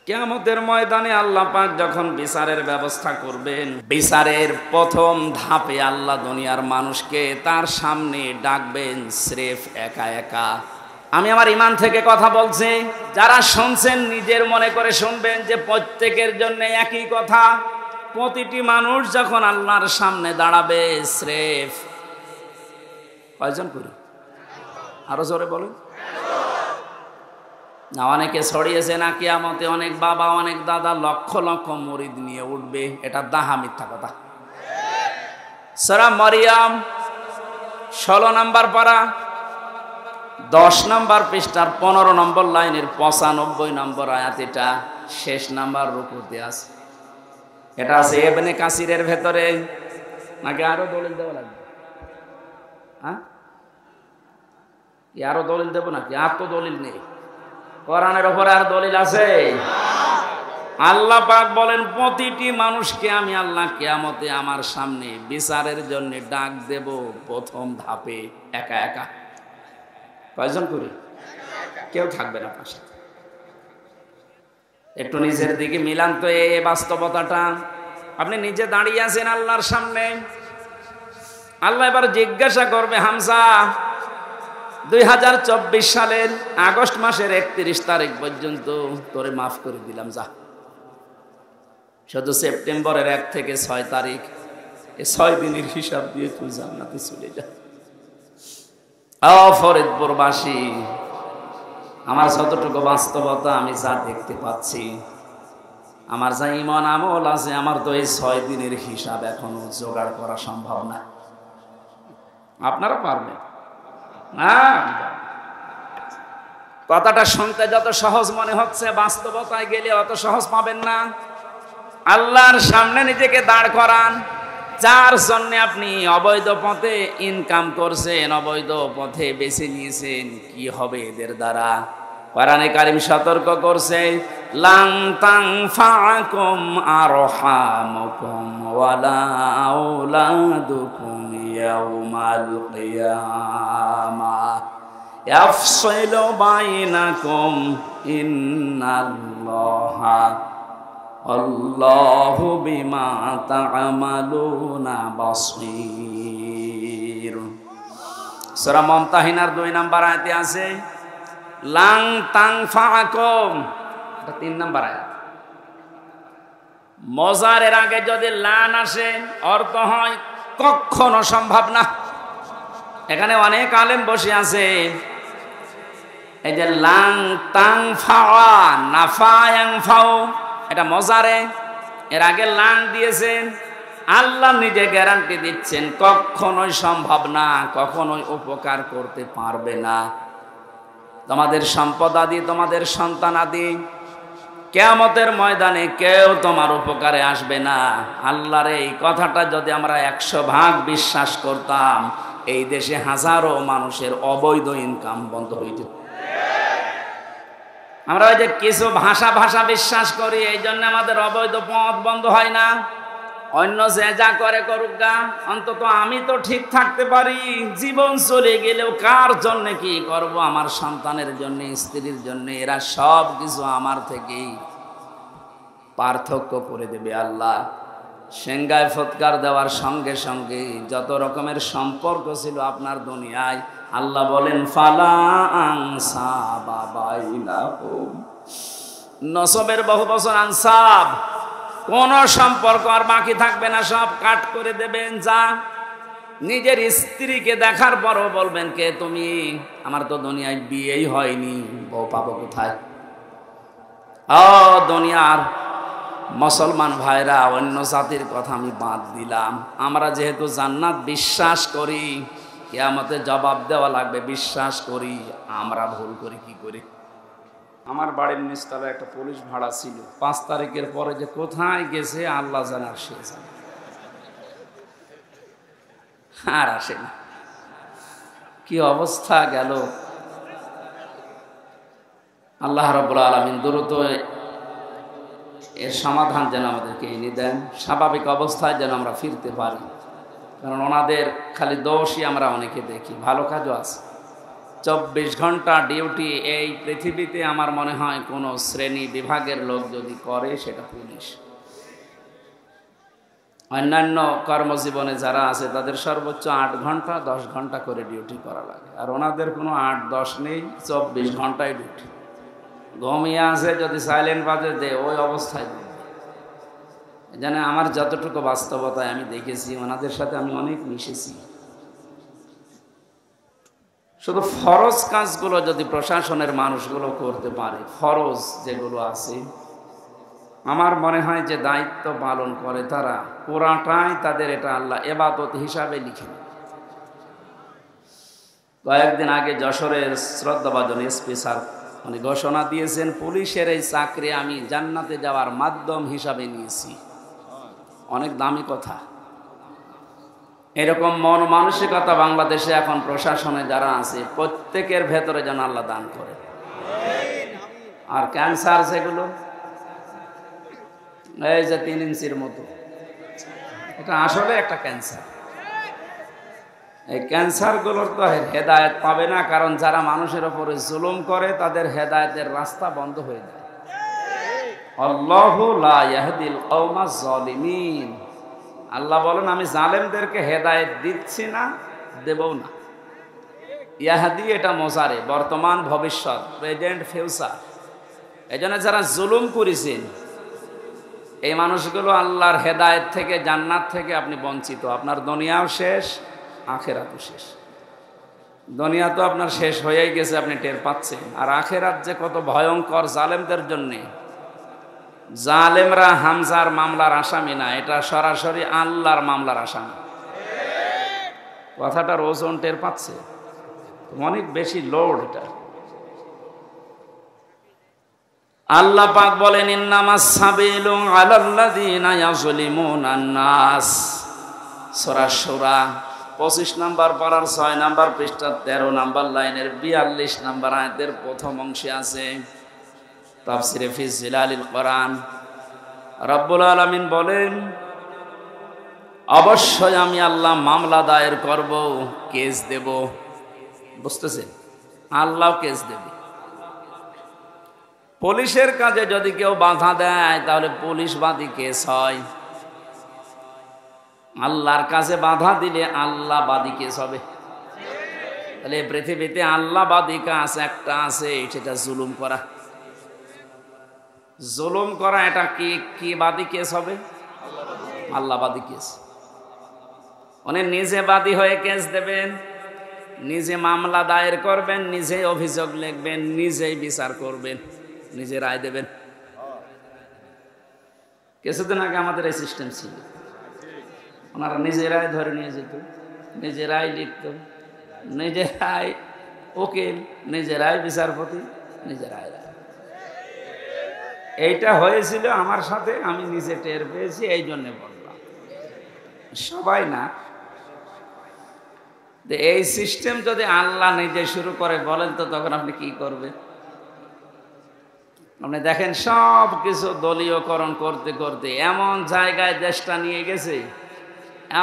কিয়ামতের ময়দানে আল্লাহ পাক যখন বিচারের ব্যবস্থা করবেন, বিচারের প্রথম ধাপে আল্লাহ দুনিয়ার মানুষকে তার সামনে ডাকবেন স্রেফ একা একা। আমি আমার ঈমান থেকে কথা বলছি, যারা শুনছেন নিজের মনে করে শুনবেন যে প্রত্যেকের জন্য একই কথা। প্রতিটি মানুষ যখন আল্লাহর সামনে দাঁড়াবে স্রেফ কয়জন করে? আরো জোরে বলুন না। অনেকে ছড়িয়েছে না কিয়ামতে অনেক বাবা অনেক দাদা লক্ষ লক্ষ মুরিদ নিয়ে উঠবে, এটা দাহা মিথ্যা কথা। সূরা মারিয়াম 16 নম্বর পারা 10 নম্বর পৃষ্ঠার 15 নম্বর লাইনের 95 নম্বর আয়াত, এটা শেষ নাম্বার রুকুতে আছে। এটা আছে ইবনে কাসিরের ভেতরে, নাকি আরো দলিল দেওয়া লাগবে? হ্যাঁ, আরো দলিল দেবো নাকি? আর তো দলিল নেই, কোরআনের উপরে আর দলিল আছে? আল্লাহ পাক বলেন প্রতিটি মানুষকে আমি আল্লাহ কিয়ামতে আমার সামনে বিচারের জন্য ডাক দেব প্রথম ধাপে একা একা। কয়জন করে? কেউ থাকবে না পাশে। একটু নিজের দিকে মিলান তো এই বাস্তবতাটা। আপনি নিজে দাঁড়িয়ে আছেন আল্লাহর সামনে, আল্লাহ এবার জিজ্ঞাসা করবে, হামজা 2024 সালের আগস্ট মাসের 31 তারিখ পর্যন্ত তোরে মাফ করে দিলাম, যা। শুধু সেপ্টেম্বরের 1 থেকে 6 তারিখ, এই 6 দিনের হিসাব দিয়ে তুই জান্নাতে চলে যা। ফরিদপুরবাসী, আমার যতটুকু বাস্তবতা আমি যা দেখতে পাচ্ছি, আমার যা ঈমান আমল আছে, আমার তো এই 6 দিনের হিসাব এখনো জোগাড় করা সম্ভব না। আপনারা পারবেন? কথাটা শুনতে যত সহজ মনে হচ্ছে, বাস্তবতায় গেলে অত সহজ পাবেন না। আল্লাহর সামনে নিজেকে দাঁড় করান, যার জন্য আপনি অবৈধ পথে ইনকাম করছেন, অবৈধ পথে বেছে নিয়েছেন, কি হবে এদের দ্বারা? কোরআনে কারীম সতর্ক করছে, লান তানফাকুম আরহামুকুম ওয়ালা আওলাদুকুম ইয়াউমাল কিয়ামাহ ইয়াফসিলু বাইনাকুম ইন্নাল্লাহা আল্লাহু বিমা তা'মালুনা বাসীর। সূরা মুমতাহিনার 2 নম্বর আয়াতে আছে লান তানফাকুম, এটা 3 নম্বর আয়াত। মজারের আগে যদি লান আসে অর্থ হয় কখনো সম্ভব না। এখানে অনেক আলেম বসে আছে, এই যে লান তানফা নাফা ইয়ানফাউ, এটা মজারে, এর আগে লান দিয়েছেন। আল্লাহ নিজে গ্যারান্টি দিচ্ছেন কখনোই সম্ভব না, কখনোই উপকার করতে পারবে না। তোমাদের সম্পদ আদি, তোমাদের সন্তান আদি কিয়ামতের ময়দানে কেউ তোমার উপকারে আসবে না। আল্লাহর এই কথাটা যদি আমরা 100 ভাগ বিশ্বাস করতাম, এই দেশে হাজারো মানুষের অবৈধ ইনকাম বন্ধ হয়ে যেত। আমরা ওই যে কিছু ভাষা বিশ্বাস করি, এই জন্য আমাদের অবৈধ পথ বন্ধ হয় না। অন্য যে যা করে করুক গা, অন্তত আমি তো ঠিক থাকতে পারি। জীবন চলে গেলেও কার জন্য কি করব? আমার সন্তানের জন্য, স্ত্রীর জন্য, এরা সব কিছু আমার থেকেই পার্থক্য করে দেবে আল্লাহ। সেঙ্গায় ফৎকার দেওয়ার সঙ্গে সঙ্গে যত রকমের সম্পর্ক ছিল আপনার দুনিয়ায়, আল্লাহ বলেন ফালা আনসাবা বাইনাহুম। নসবের বহু বছর আনসাব, কোন সম্পর্ক আর বাকি থাকবে না, সব কাট করে দেবেন। যা নিজের স্ত্রীকে দেখার পরও বলবেন, কে তুমি? আমার তো দুনিয়ায় বিয়েই হয়নি, বউ পাবো কোথায়? দুনিয়ার মুসলমান ভাইরা, অন্য জাতির কথা আমি বাদ দিলাম। আমরা যেহেতু জান্নাত বিশ্বাস করি, কিয়ামতে জবাব দেওয়া লাগবে বিশ্বাস করি, আমরা ভুল করি কি করি? আমার বাড়ির নিচতলায় একটা পুলিশ ভাড়া ছিল, 5 তারিখের পরে যে কোথায় গেছে আল্লাহ জানে, আর সে জানে, আর আসে না। কি অবস্থা গেল! আল্লাহ রাব্বুল আলামিন দ্রুত এর সমাধান যেন আমাদেরকে এনে দেন, স্বাভাবিক অবস্থায় যেন আমরা ফিরতে পারি। কারণ ওনাদের খালি দোষই আমরা অনেকে দেখি, ভালো কাজও আছে। 24 ঘন্টা ডিউটি এই পৃথিবীতে আমার মনে হয় কোনো শ্রেণী বিভাগের লোক যদি করে সেটা পুলিশ। অন্যান্য কর্মজীবনে যারা আছে তাদের সর্বোচ্চ 8 ঘন্টা 10 ঘন্টা করে ডিউটি করা লাগে, আর ওনাদের কোনো 8-10 নেই, 24 ঘন্টায় ডিউটি। ঘুমিয়ে আছে যদি সাইলেন্ট বাজে দে ওই অবস্থায় জানে। আমার যতটুকু বাস্তবতায় আমি দেখেছি, ওনাদের সাথে আমি অনেক মিশেছি। শুধু ফরজ কাজগুলো যদি প্রশাসনের মানুষগুলো করতে পারে, ফরজ যেগুলো আছে, আমার মনে হয় যে দায়িত্ব পালন করে তারা, পুরাটাই তাদের এটা আল্লাহ ইবাদত হিসাবে লিখে। কয়েকদিন আগে যশোরের শ্রদ্ধাভাজন এসপি স্যার উনি ঘোষণা দিয়েছেন, পুলিশের এই চাকরি আমি জান্নাতে যাওয়ার মাধ্যম হিসাবে নিয়েছি। অনেক দামি কথা। এরকম মন মানসিকতা বাংলাদেশে এখন প্রশাসনে যারা আছে প্রত্যেকের ভেতরে যেন আল্লাহ দান করে। আর ক্যান্সার যেগুলো এই যে 3 ইঞ্চির মতো, এটা আসলে একটা ক্যান্সার। এই ক্যান্সারগুলোর তো হেদায়েত পাবে না, কারণ যারা মানুষের উপরে জুলুম করে তাদের হেদায়েতের রাস্তা বন্ধ হয়ে যায়। আল্লাহু লা ইয়াহদিল কওমাজ জালিমিন। আল্লাহ বলেন আমি জালেমদেরকে হেদায়েত দিচ্ছি না, দেবও না। ইয়াহদি এটা মোজারে, বর্তমান ভবিষ্যৎ, প্রেজেন্ট ফিউচার। এই জন্য যারা জুলুম করেছেন এই মানুষগুলো আল্লাহর হেদায়েত থেকে, জান্নাত থেকে আপনি বঞ্চিত। আপনার দুনিয়াও শেষ, আখেরাতও শেষ। দুনিয়া তো আপনার শেষ হয়েই গেছে, আপনি টের পাচ্ছেন। আর আখেরাত যে কত ভয়ঙ্কর জালেমদের জন্যে। জালেমরা হামজার মামলার আসামি না, এটা সরাসরি আল্লাহর মামলার আসামি। কথাটার ওজন টের পাচ্ছে, অনেক বেশি লোড এটা। আল্লাহ পাক বলেন ইন্নামাস সাবিলু আলাল্লাযিনা ইয়াজলিমুনান নাস। সূরা শূরা 25 নম্বর পারার 6 নম্বর পৃষ্ঠা 13 নম্বর লাইনের 42 নম্বর আয়াতের প্রথম অংশে আছে। তাফসিরে ফি জিলালিল কোরআন রব্বুল আলামিন বলেন, অবশ্যই আমি আল্লাহ মামলা দায়ের করব, কেস দেব। বুঝতেছেন? আল্লাহ কেস দেবে। পুলিশের কাজে যদি কেউ বাধা দেয় তাহলে পুলিশ বাদী কেস হয়। আল্লাহর কাছে বাধা দিলে আল্লাহ বাদী কেস হবে। তাহলে পৃথিবীতে আল্লাহ বাদী কাজ একটা আছে, সেটা জুলুম করা। জুলুম করা এটা কি বাদী কেস হবে? আল্লাহ বাদী কেস। উনি নিজে বাদী হয়ে কেস দেবেন, নিজে মামলা দায়ের করবেন, নিজেই অভিযোগ লিখবেন, নিজেই বিচার করবেন, নিজে রায় দেবেন। কিছুদিন আগে আমাদের এই সিস্টেম ছিল, ওনারা নিজেরাই ধরে নিয়ে যেত, নিজেরাই লিখত, নিজেরাই উকিল, নিজেরাই বিচারপতি, নিজেরাই রায়। এইটা হয়েছিল আমার সাথে, আমি নিজে টের পেয়েছি, এই জন্যে বললাম। সবাই না, এই সিস্টেম যদি আল্লাহ নিজে শুরু করে বলেন তো তখন আপনি কি করবেন? আপনি দেখেন সব কিছু দলীয়করণ করতে করতে এমন জায়গায় দেশটা নিয়ে গেছে,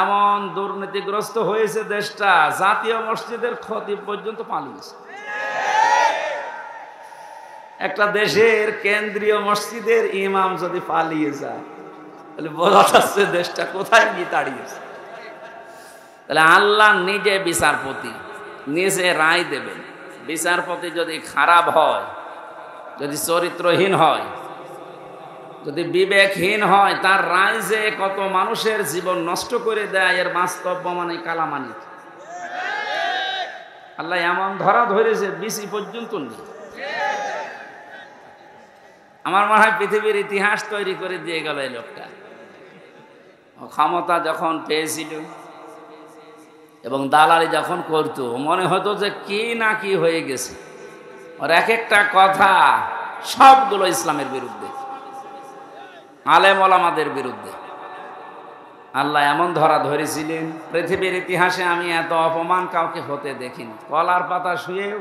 এমন দুর্নীতিগ্রস্ত হয়েছে দেশটা, জাতীয় মসজিদের খতিব পর্যন্ত পালিয়েছে। একটা দেশের কেন্দ্রীয় মসজিদের ইমাম যদি পালিয়ে যায় তাহলে বোঝা যাচ্ছে দেশটা কোথায় গিয়ে দাঁড়িয়েছে। তাহলে আল্লাহ নিজে বিচারপতি, নিজে রায় দেবেন। বিচারপতি যদি খারাপ হয়, যদি চরিত্রহীন হয়, যদি বিবেকহীন হয়, তার রায় যে কত মানুষের জীবন নষ্ট করে দেয় এর বাস্তব মানে কালামানি। আল্লাহ এমন ধরা ধরেছে বিসি পর্যন্ত নেই। আমার মনে হয় পৃথিবীর ইতিহাস তৈরি করে দিয়ে গেল এই লোকটা। ক্ষমতা যখন পেয়েছিল এবং দালালি যখন করতো, মনে হতো যে কি না কি হয়ে গেছে। আর এক একটা কথা সবগুলো ইসলামের বিরুদ্ধে, আলেম ওলামাদের বিরুদ্ধে। আল্লাহ এমন ধরা ধরেছিলেন, পৃথিবীর ইতিহাসে আমি এত অপমান কাউকে হতে দেখিনি। কলার পাতা শুয়েও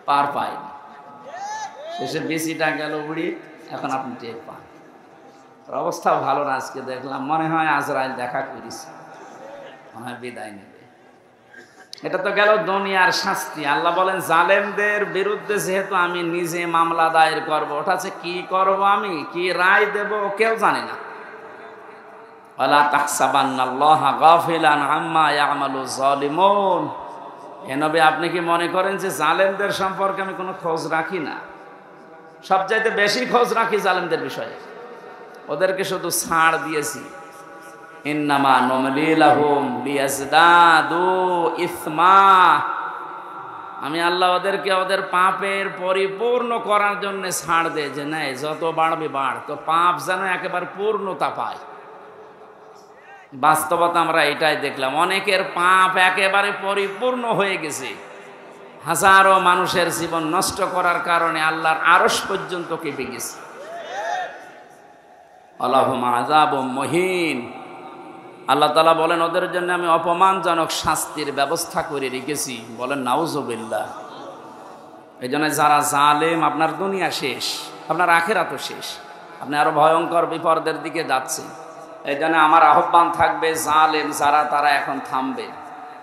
পার পায়নি। শেষে বেশিটা গেল উড়ি, এখন আপনি টের পান। অবস্থা ভালো না। আজকে দেখলাম মনে হয় আজরাইল দেখা করিস, মনে হয় বিদায় নেবে। এটা তো গেল দুনিয়ার শাস্তি। আল্লাহ বলেন জালেমদের বিরুদ্ধে যেহেতু আমি নিজে মামলা দায়ের করবো, ওটা হচ্ছে কি করবো, আমি কি রায় দেব কেউ জানে না। ওয়ালা তাহসাবান্নাল্লাহা গাফিলান আম্মা ইয়ামালু যালিমুন। হে নবী, আপনি কি মনে করেন যে জালেমদের সম্পর্কে আমি কোনো খোঁজ রাখি না? সবচাইতে বেশি খোঁজ রাখি জালেমদের বিষয়ে। ওদেরকে শুধু ছাড় দিয়েছি। ইন্নামা নুমলি লাহুম লিয়াজদাদু ইসমা। আমি আল্লাহ ওদেরকে ওদের পাপের পরিপূর্ণ করার জন্য ছাড় দেয়, যে নাই যত বাড়বে বাড়, তো পাপ যেন একেবারে পূর্ণতা পায়। বাস্তবতা আমরা এটাই দেখলাম, অনেকের পাপ একেবারে পরিপূর্ণ হয়ে গেছে। হাজারো মানুষের জীবন নষ্ট করার কারণে আল্লাহর আরশ পর্যন্ত কেঁপে গেছে। আল্লাহুম আযাবুম মুহিন। আল্লাহ তাআলা বলেন ওদের জন্য আমি অপমানজনক শাস্তির ব্যবস্থা করে রেখেছি। বলেন নাউজুবিল্লাহ। এই জন্য যারা জালেম, আপনার দুনিয়া শেষ, আপনার আখিরাতও শেষ, আপনি আরো ভয়ঙ্কর বিপদের দিকে যাচ্ছেন। এই জন্য আমার আহ্বান থাকবে, জালেম যারা তারা এখন থামবে।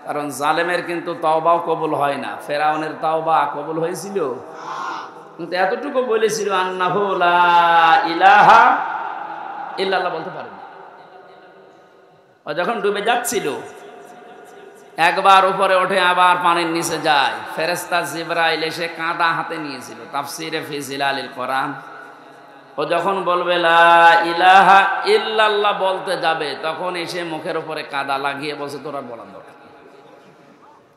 কারণ জালেমের কিন্তু তওবাও কবুল হয় না। ফেরাউনের তওবা কবুল হয়েছিল, কিন্তু এতটুকু বলেছিল আন্নাহু লা ইলাহা ইল্লাল্লাহ, বলতে পারেন। ও যখন ডুবে যাচ্ছিল, একবার উপরে ওঠে আবার পানির নিচে যায়। ফেরেশতা জিবরাইল এসে কাঁদা হাতে নিয়েছিল। তাফসিরে ফি জিলালিল কোরআন, ও যখন বলবে লা ইলাহা ইল্লাল্লাহ বলতে যাবে, তখন এসে মুখের উপরে কাদা লাগিয়ে বলছে তোরা বলার দরকার,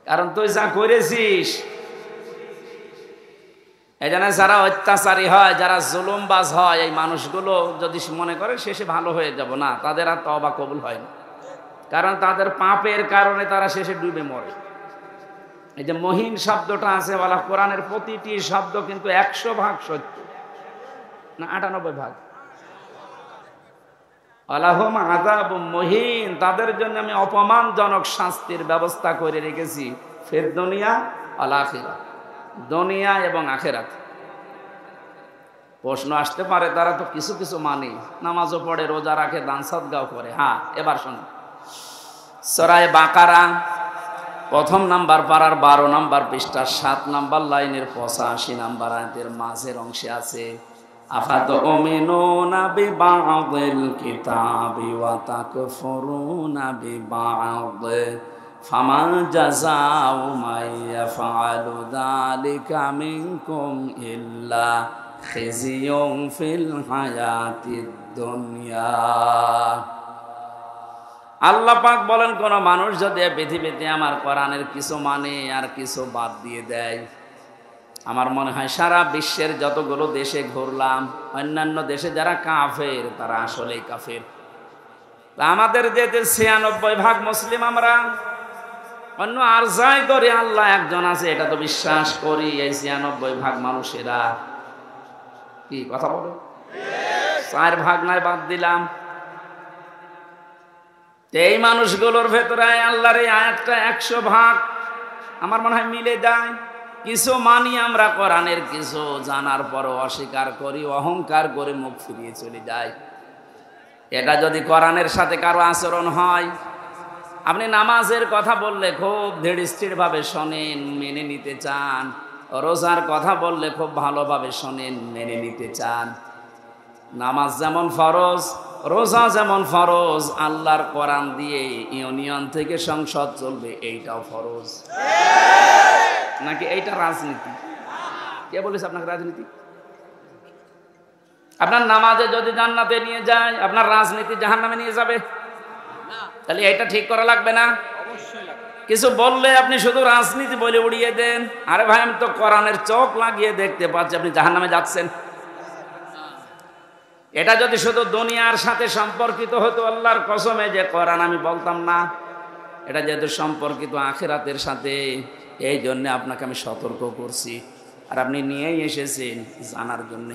কারণ তুই যা করেছিস। এই জন্য যারা অত্যাচারী হয়, যারা জুলুমবাজ হয়, এই মানুষগুলো যদি মনে করে শেষে ভালো হয়ে যাব, না, তাদের আর তওবা কবুল হয় না। কারণ তাদের পাপের কারণে তারা শেষে ডুবে মরে। এই যে মহিন শব্দটা আছে বলা, কোরআনের প্রতিটি শব্দ কিন্তু 100% সত্য, না 98%। আলাহুম আযাবুম মুহিন, তাদের জন্য আমি অপমানজনক শাস্তির ব্যবস্থা করে রেখেছি। ফির দুনিয়া ওয়াল আখিরাত, দুনিয়া এবং আখিরাত। প্রশ্ন আসতে পারে, তারা তো কিছু কিছু মানে, নামাজও পড়ে, রোজা রাখে, দান সদকাও করে। হ্যাঁ, এবার শোনো, সূরা বাকারা প্রথম নাম্বার পারার 12 নাম্বার পৃষ্ঠা 7 নাম্বার লাইনের 85 নাম্বার আয়াতের মাঝের অংশে আছে আফাতুমিনুনা বিবা'দিল কিতাবি ওয়া তাকফুরুনা বিবা'দ ফামা জাযাউ মান ইয়াফআলু যালিকা মিনকুম ইল্লা খিজিয়ুন ফিল হায়াতিদ দুনিয়া। আল্লাহ পাক বলেন, কোন মানুষ যদি পৃথিবীতে আমার কোরআনের কিছু মানে আর কিছু বাদ দিয়ে দেয়, আমার মনে হয় সারা বিশ্বের যতগুলো দেশে ঘুরলাম, অন্যান্য দেশে যারা কাফের তারা আসলেই কাফের। আমাদের যে 96% মুসলিম, আমরা অন্য আর যাই করি আল্লাহ একজন আছে এটা তো বিশ্বাস করি। এই 96% মানুষেরা কি কথা বলে, 4% নয় বাদ দিলাম। এই মানুষগুলোর ভেতরে আল্লাহর এই আয়াতটা 100% আমার মনে হয় মিলে যায়। কিছু মানি আমরা কোরআনের, কিছু জানার পরও অস্বীকার করি, অহংকার করে মুখ ফিরিয়ে চলে যাই। এটা যদি কোরআনের সাথে কারো আচরণ হয়, আপনি নামাজের কথা বললে খুব ধীরস্থির ভাবে শোনেন, মেনে নিতে চান। রোজার কথা বললে খুব ভালোভাবে শোনেন, মেনে নিতে চান। নামাজ যেমন ফরজ, রোজা যেমন ফরজ, আল্লাহর কোরআন দিয়ে ইউনিয়ন থেকে সংসদ চলবে, এইটাও ফরজ। নাকি এইটা রাজনীতি? কে বলেছে আপনাকে রাজনীতি? আপনার নামাজে যদি জান্নাতে নিয়ে যায়, আপনার রাজনীতি জাহান্নামে নিয়ে যাবে। তাহলে এটা ঠিক করা লাগবে না? কিছু বললে আপনি শুধু রাজনীতি বলে উড়িয়ে দেন। আরে ভাই, আমি তো কোরআনের চোখ লাগিয়ে দেখতে পাচ্ছি আপনি জাহান্নামে যাচ্ছেন। এটা যদি শুধু দুনিয়ার সাথে সম্পর্কিত হতো, আল্লাহর কসমে যে কোরআন আমি বলতাম না। এটা যেহেতু সম্পর্কিত আখিরাতের সাথে, এই জন্য আপনাকে আমি সতর্ক করছি, আর আপনি নিয়েই এসেছেন জানার জন্যে।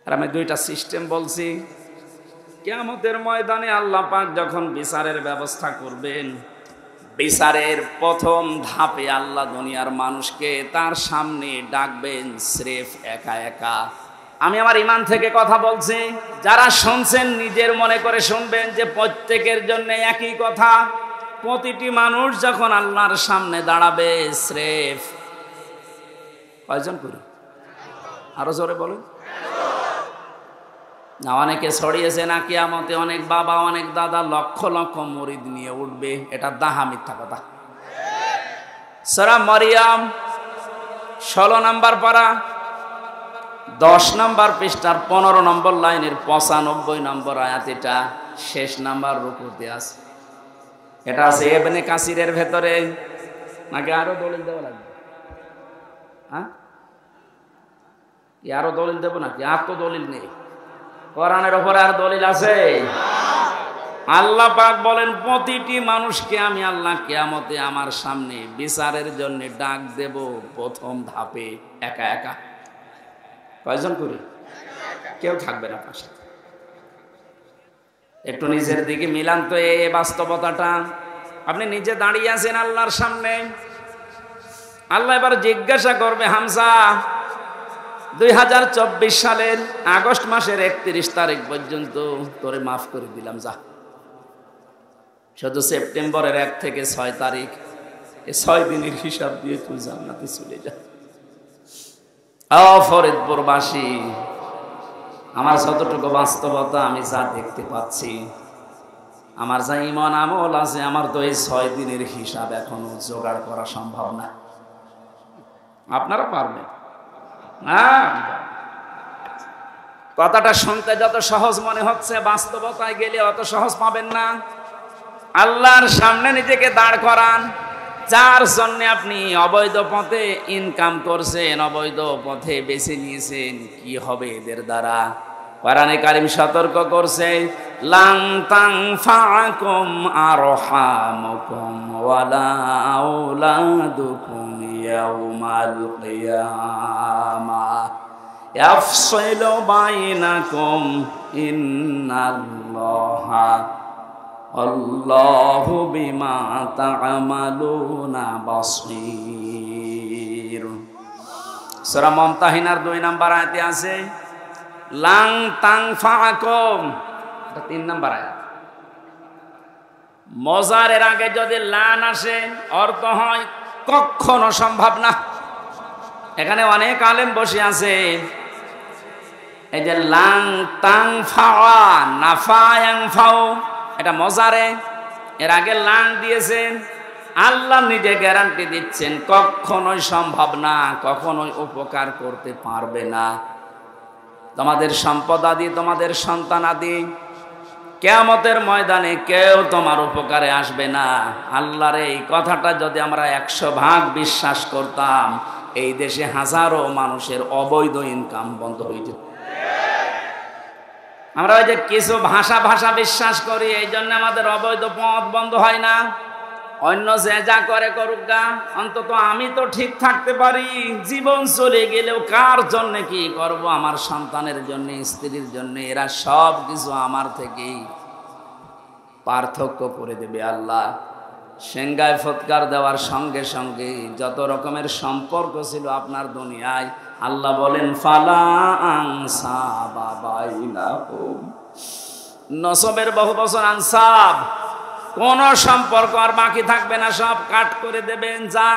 আর আমি 2টা সিস্টেম বলছি। কিয়ামতের ময়দানে আল্লাহ পাক যখন বিচারের ব্যবস্থা করবেন, বিচারের প্রথম ধাপে আল্লাহ দুনিয়ার মানুষকে তার সামনে ডাকবেন স্রেফ একা একা। আমি আমার ঈমান থেকে কথা বলছি, যারা শুনছেন নিজের মনে করে শুনবেন যে প্রত্যেকের জন্য একই কথা। প্রতিটি মানুষ যখন আল্লাহর সামনে দাঁড়াবে স্রেফ কয়জন করে? আরো জোরে বলুন না। অনেকে ছড়িয়েছে না কিয়ামতে অনেক বাবা অনেক দাদা লক্ষ লক্ষ মুরিদ নিয়ে উঠবে, এটা দাহা মিথ্যা কথা। সূরা মারিয়াম 16 নম্বর পারা 10 নম্বর পৃষ্ঠার 15 নম্বর লাইনের 95 নম্বর আয়াত, এটা শেষ নাম্বার রুকুতে আছে। এটা আছে ইবনে কাসিরের ভেতরে, নাকি আরো দলিল দেওয়া লাগবে? হ্যাঁ, আরো দলিল দেবো নাকি? আর তো দলিল নেই, কোরআনের উপরে আর দলিল আছে? আল্লাহ পাক বলেন প্রতিটি মানুষকে আমি আল্লাহ কিয়ামতে আমার সামনে বিচারের জন্য ডাক দেব প্রথম ধাপে একা একা। কয়জন করে? কেউ থাকবে না পাশে। একটু নিজের দিকে মিলান তো এই বাস্তবতাটা। আপনি নিজে দাঁড়িয়ে আছেন আল্লাহর সামনে, আল্লাহ এবার জিজ্ঞাসা করবে, হামজা 2024 সালের আগস্ট মাসের 31 তারিখ পর্যন্ত তোরে মাফ করে দিলাম, যা। শুধু সেপ্টেম্বরের 1 থেকে 6 তারিখ, এই 6 দিনের হিসাব দিয়ে তুই জান্নাতে চলে যা। ফরিদপুরবাসী, আমার যতটুকু বাস্তবতা আমি যা দেখতে পাচ্ছি, আমার যা ঈমান আমল আছে, আমার তো এই 6 দিনের হিসাব এখনো জোগাড় করা সম্ভব না। আপনারা পারবেন না? কথাটা শুনতে যত সহজ মনে হচ্ছে, বাস্তবতায় গেলে অত সহজ পাবেন না। আল্লাহর সামনে নিজেকে দাঁড় করান, যার জন্য আপনি অবৈধ পথে ইনকাম করছেন, অবৈধ পথে বেছে নিয়েছেন, কি হবে এদের দ্বারা? কোরআনে কারীম সতর্ক করছে, লান তানফাকুম আরহামুকুম ওয়ালা আওলাদুকুম ইয়াউমাল কিয়ামাহ ইয়াফসিলু বাইনাকুম ইন্নাল্লাহা আল্লাহু বিমা তা'মালুনা বাসীর। সূরা মুমতাহিনার 2 নম্বর আয়াতে আছে লান তানফাকুম, এটা 3 নম্বর আয়াত। মজারের আগে যদি লান আসে অর্থ হয় কখনো সম্ভব না। এখানে অনেক আলেম বসে আছে, এই যে লান তানফা নাফা ইয়ানফাউ, এটা মজারে, এর আগে লান দিয়েছেন। আল্লাহ নিজে গ্যারান্টি দিচ্ছেন কখনোই সম্ভব না, কখনোই উপকার করতে পারবে না। তোমাদের সম্পদ আদি, তোমাদের সন্তান আদি, কিয়ামতের ময়দানে কেউ তোমার উপকারে আসবে না। আল্লাহর এই কথাটা যদি আমরা 100 ভাগ বিশ্বাস করতাম, এই দেশে হাজারো মানুষের অবৈধ ইনকাম বন্ধ হয়ে যেত। আমরা ওই যে কিছু ভাষা বিশ্বাস করি, এই জন্য আমাদের অবৈধ পথ বন্ধ হয় না। অন্য যে যা করে করুক গা, অন্তত আমি তো ঠিক থাকতে পারি। জীবন চলে গেলেও কার জন্য কি করব? আমার সন্তানের জন্য, স্ত্রীর জন্য, এরা সব কিছু আমার থেকেই পার্থক্য করে দেবে আল্লাহ। সেঙ্গায় ফৎকার দেওয়ার সঙ্গে সঙ্গে যত রকমের সম্পর্ক ছিল আপনার দুনিয়ায়, আল্লাহ বলেন ফালা আনসাবা বাইনাহুম, নসবের বহু বছর আনসাব, কোন সম্পর্ক আর বাকি থাকবে না, সব কাট করে দেবেন। যা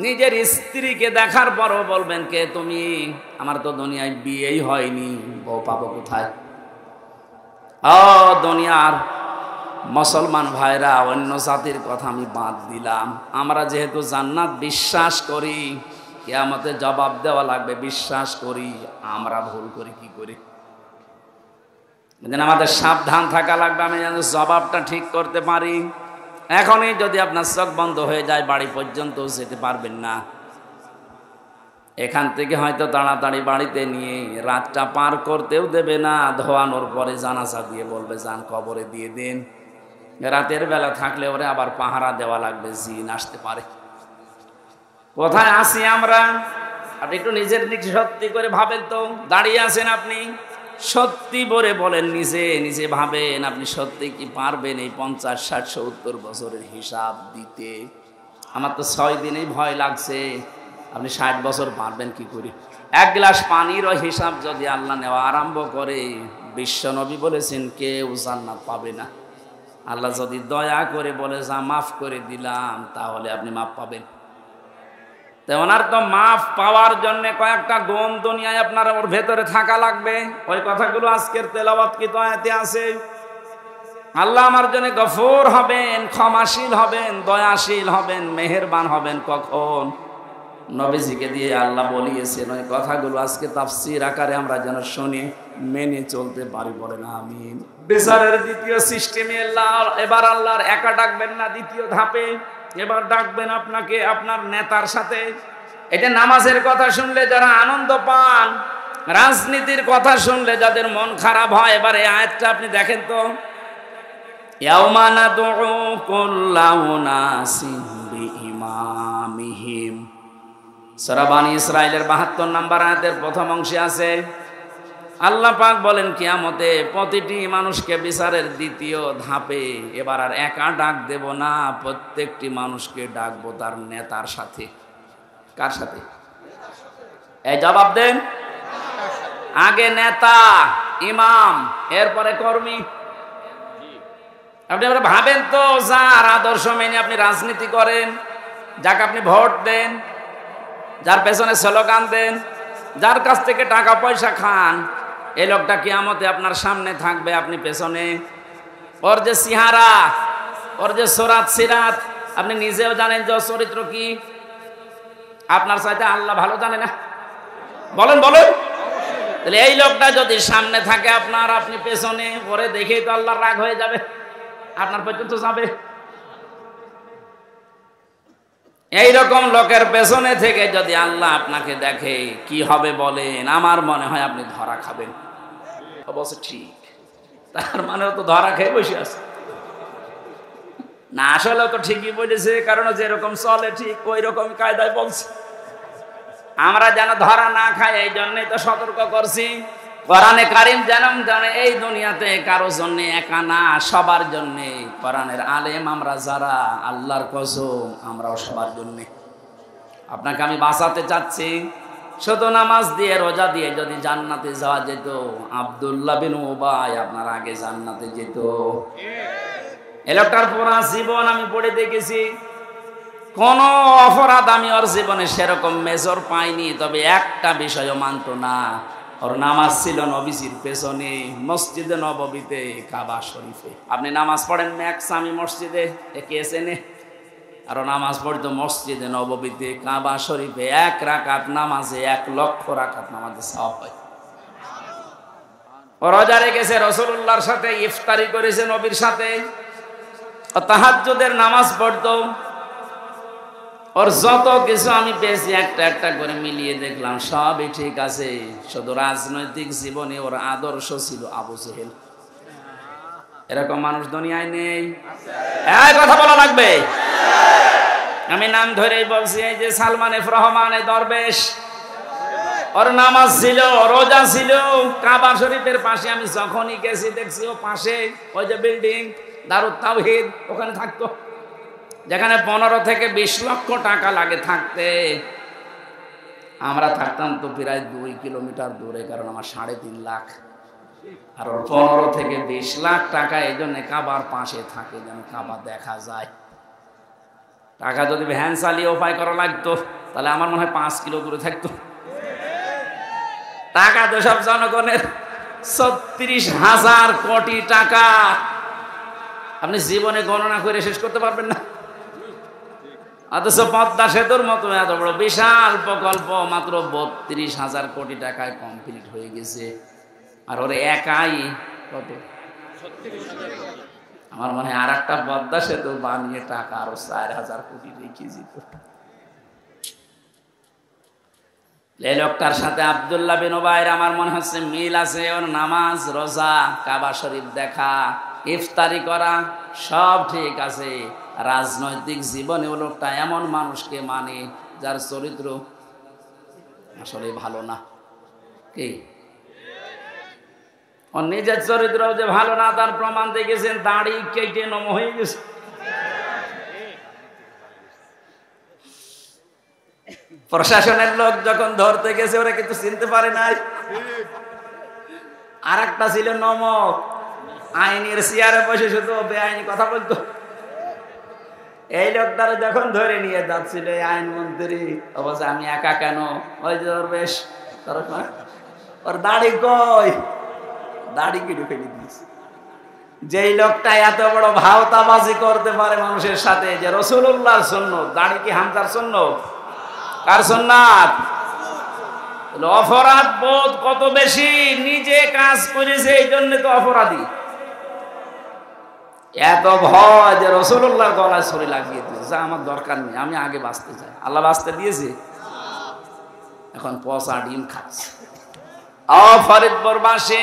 নিজের স্ত্রীকে দেখার পরও বলবেন, কে তুমি? আমার তো দুনিয়ায় বিয়েই হয়নি, বউ পাবো কোথায়? দুনিয়ার মুসলমান ভাইরা, অন্য জাতির কথা আমি বাদ দিলাম, আমরা যেহেতু জান্নাত বিশ্বাস করি, কিয়ামতে জবাব দেওয়া লাগবে বিশ্বাস করি, আমরা ভুল করি কি করি? আমাদের সাবধান থাকা লাগবে, আমি যেন জবাবটা ঠিক করতে পারি। এখনই যদি আপনার চোখ বন্ধ হয়ে যায়, বাড়ি পর্যন্ত যেতে পারবেন না। এখান থেকে হয়তো তাড়াতাড়ি বাড়িতে নিয়ে রাতটা পার করতেও দেবে না, ধোয়ানোর পরে জানাজা দিয়ে বলবে যান কবরে দিয়ে দিন। রাতের বেলা থাকলে ওরে আবার পাহারা দেওয়া লাগবে, জিন আসতে পারে। কোথায় আসি আমরা? আপনি একটু নিজের দিক সত্যি করে ভাবেন তো। দাঁড়িয়ে আছেন আপনি, সত্যি বলে বলেন, নিজে নিজে ভাবেন, আপনি সত্যি কি পারবেন এই 50, 60, 70 বছরের হিসাব দিতে? আমার তো 6 দিনেই ভয় লাগছে, আপনি 60 বছর পারবেন কি করে? 1 গ্লাস পানিরও হিসাব যদি আল্লাহ নেওয়া আরম্ভ করে, বিশ্বনবী বলেছেন কেউ জান্নাত পাবে না। আল্লাহ যদি দয়া করে বলে যা মাফ করে দিলাম, তাহলে আপনি মাফ পাবেন। তো ওনার তো মাফ পাওয়ার জন্য কয়েকটা গুণ দুনিয়ায় আপনার ওর ভেতরে থাকা লাগবে। ওই কথাগুলো আজকের তেলাওয়াত কি আয়াতে আছে। আল্লাহ আমার জন্য গফুর হবেন, ক্ষমাশীল হবেন, দয়াশীল হবেন, মেহেরবান হবেন কখন? নবীজিকে দিয়ে আল্লাহ বলিয়েছেন। ওই কথাগুলো আজকে তাফসীর আকারে আমরা যেন শুনি, মেনে চলতে পারি। বলেন আমিন। বিচারের দ্বিতীয় সিস্টেমে এবার আল্লাহর একা ডাকবেন না, দ্বিতীয় ধাপে এবার ডাকবেন আপনাকে আপনার নেতার সাথে। এটা নামাজের কথা শুনলে যারা আনন্দ পান, রাজনীতির কথা শুনলে যাদের মন খারাপ হয়, এবার এই আয়াতটা আপনি দেখেন তো। ইয়াউমা নাদউ কুল্লা উনাসিন বিইমামিহিম, সূরা বনী ইসরাঈলের ৭২ নম্বর আয়াতের প্রথম অংশে আছে। আল্লাহ পাক বলেন কিয়ামতে প্রতিটি মানুষকে বিচারের দ্বিতীয় ধাপে এবার আর একা ডাক দেব না, প্রত্যেকটি মানুষকে ডাকবো তার নেতার সাথে। কার সাথে? এই জবাব দেন। আগে নেতা, ইমাম, এরপরে কর্মী। আপনি ভাবেন তো, যার আদর্শ মেনে আপনি রাজনীতি করেন, যাকে আপনি ভোট দেন, যার পেছনে স্লোগান দেন, যার কাছ থেকে টাকা পয়সা খান, এই লোকটা কিয়ামতে আপনার সামনে থাকবে, আপনি পেছনে। ওর যে সিহারা, ওর যে সুরাত সিরাত, আপনি নিজেও জানেন যে চরিত্র কি। আপনার চাইতে আল্লাহ ভালো জানে না? বলেন বলেন। তাহলে এই লোকটা যদি সামনে থাকে আপনার, আপনি পেছনে, ওরে দেখেই তো আল্লাহর রাগ হয়ে যাবে, আপনার পর্যন্ত যাবে। এইরকম লোকের পেছনে থেকে যদি আল্লাহ আপনাকে দেখে, কি হবে বলেন? আমার মনে হয় আপনি ধরা খাবেন। অবশ্য ঠিক, তার মানে তো ধরা খেয়ে বসে আছে না। আসলে তো ঠিকই বলেছে, কারণ যেরকম চলে ঠিক ওই রকম কায়দায় বলছে। আমরা যেন ধরা না খাই, এই জন্যই তো সতর্ক করছি। কোরআনে কারীম জানে এই দুনিয়াতে কারো জন্য একা না, সবার জন্য। কোরআনের আলেম আমরা যারা, আল্লাহর কসম আমরাও সবার জন্য। আপনাকে আমি বাঁচাতে চাচ্ছি। শুধু নামাজ দিয়ে রোজা দিয়ে যদি জান্নাতে যাওয়া যেত, আব্দুল্লাহ বিন উবাই আপনার আগে জান্নাতে যেত। এই লোকটার পুরা জীবন আমি পড়ে দেখেছি, কোন অপরাধ আমি ওর জীবনে সেরকম মেজর পাইনি। তবে একটা বিষয়ও মানত না, ওর নামাজ ছিল নবীজির পেছনে, মসজিদে নববীতে, কাবা শরীফে। আপনি নামাজ পড়েন ম্যাক্সামি মসজিদে, একে এসেনে, আর নামাজ পড়তো মসজিদে নববীতে, কাবা শরীফে। 1 রাকাত নামাজে 1 লক্ষ রাকাত নামাজে সওয়াব হয়। ও রোজা রেখেছে, রাসূলুল্লাহর সাথে ইফতারি করেছে, নবীর সাথে, তাহাজ্জুদের নামাজ পড়তো। ওর যত কিছু আমি পেয়েছি একটা একটা করে মিলিয়ে দেখলাম, সবই ঠিক আছে। শুধু রাজনৈতিক জীবনে ওর আদর্শ ছিল আবু জেহেল। এরকম মানুষ দুনিয়ায় নেই। এই কথা বলা লাগবে। আমি নাম ধরেই বলছি, এই যে সালমান এফ রহমান, এই দরবেশ, ওর নামাজ ছিল, রোজা ছিল। কাবা শরীফের পাশে আমি যখনই গেছি দেখছি ও পাশে ওই যে বিল্ডিং দারুত তাওহীদ, ওখানে থাকতো। যেখানে 15 থেকে 20 লক্ষ টাকা লাগে থাকতে, আমরা থাকতাম তো প্রায় 2 কিলোমিটার দূরে, কারণ আমার 3.5 লাখ। আর 15 থেকে 20 লাখ টাকা এই জন্য কাবার পাশে থাকে, যেন কাবা দেখা যায়। টাকা যদি ভ্যান চালিয়ে উপায় করা লাগতো, তাহলে আমার মনে হয় 5 কিলো দূরে থাকতো। টাকা তো সব জনগণের, 36,000 কোটি টাকা। আপনি জীবনে গণনা করে শেষ করতে পারবেন না। অথচ পদ্মা সেতুর মতো এত বড় বিশাল প্রকল্প মাত্র 32,000 কোটি টাকায় কমপ্লিট হয়ে গেছে। আর ওর একাই কত? আমার মনে হয় আর একটা পদ্মা সেতু বানিয়ে টাকা আরো 4,000 কোটি রেখে যেত। এই লোকটার সাথে আব্দুল্লাহ বিন উবাইর আমার মনে হচ্ছে মিল আছে। ওর নামাজ, রোজা, কাবা শরীফ দেখা, ইফতারি করা সব ঠিক আছে। রাজনৈতিক জীবনে ও লোকটা এমন মানুষকে মানে যার চরিত্র আসলে ভালো না। কি ওর নিজের চরিত্র যে ভালো না, তার প্রমাণ দেখেছেন, দাড়ি কেটে নম হয়ে গেছে। প্রশাসনের লোক যখন ধরতে গেছে, ওরা কিন্তু চিনতে পারে নাই। আর একটা ছিল নমক, আইনের চেয়ারে বসে শুধু বেআইনি কথা বলতো। এই লোকটারে যখন ধরে নিয়ে যাচ্ছিল এই আইনমন্ত্রী, অবশ্য আমি একা কেন, ওই যে ওর বেশ ওর দাড়ি কই, দাড়ি কেটে ফেলে দিয়েছে। যেই লোকটা এত বড় ভাওতাবাজি করতে পারে মানুষের সাথে, যে রাসূলুল্লাহর সুন্নাত, দাড়ি কি হামজার সুন্নাত? কার সুন্নাত? অপরাধ বোধ কত বেশি, নিজে কাজ করেছে এই জন্য তো অপরাধী। এত ভয় যে রাসূলুল্লাহর গলায় ছুরি লাগিয়ে দিয়েছে, আমার দরকার নেই, আমি আগে বাঁচতে চাই। আল্লাহ বাঁচতে দিয়েছে, এখন পচা ডিম খাচ্ছে। ফরিদপুরবাসী,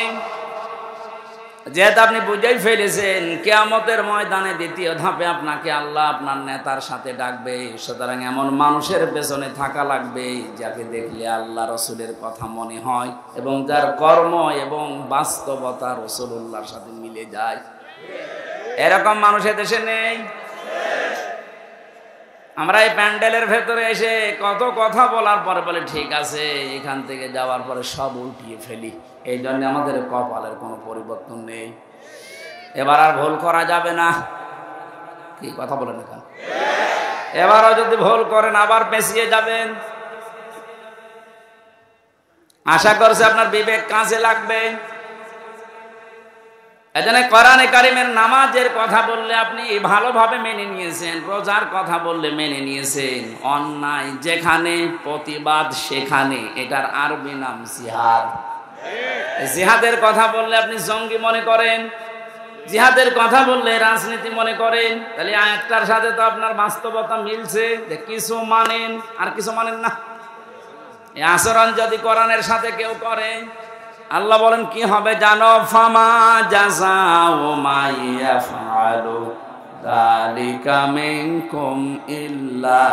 যেহেতু আপনি বুঝেই ফেলেছেন কিয়ামতের ময়দানে দ্বিতীয় ধাপে আপনাকে আল্লাহ আপনার নেতার সাথে ডাকবে, সুতরাং এমন মানুষের পেছনে থাকা লাগবে যাকে দেখলে আল্লাহ রসুলের কথা মনে হয় এবং যার কর্ম এবং বাস্তবতা রাসূলুল্লাহর সাথে মিলে যায়। এরকম মানুষ দেশে নেই। আমরা এই প্যান্ডেলের ভেতরে এসে কত কথা বলার পরে বলে ঠিক আছে, এখান থেকে যাওয়ার পরে সব উল্টিয়ে ফেলি। এই জন্য আমাদের কপালের কোনো পরিবর্তন নেই। এবার আর ভুল করা যাবে না। কি কথা বলেন এখানে? এবারও যদি ভুল করেন আবার পেছিয়ে যাবেন। আশা করছি আপনার বিবেক কাজে লাগবে। এজন্য কোরআনে কারিমের নামাজের কথা বললে আপনি ভালোভাবে মেনে নিয়েছেন, রোজার কথা বললে মেনে নিয়েছেন, অন্যায় যেখানে প্রতিবাদ সেখানে, এটার আরবি নাম জিহাদ। জিহাদের কথা বললে আপনি জঙ্গি মনে করেন, জিহাদের কথা বললে রাজনীতি মনে করেন। তাহলে আয়াতটার সাথে তো আপনার বাস্তবতা মিলছে, যে কিছু মানেন আর কিছু মানেন না। এই আচরণ যদি কোরআনের সাথে কেউ করে, আল্লাহ বলেন কি হবে জানো? ফামা জাযাউ মা ইয়াফআলু যালিকা মিনকুম ইল্লা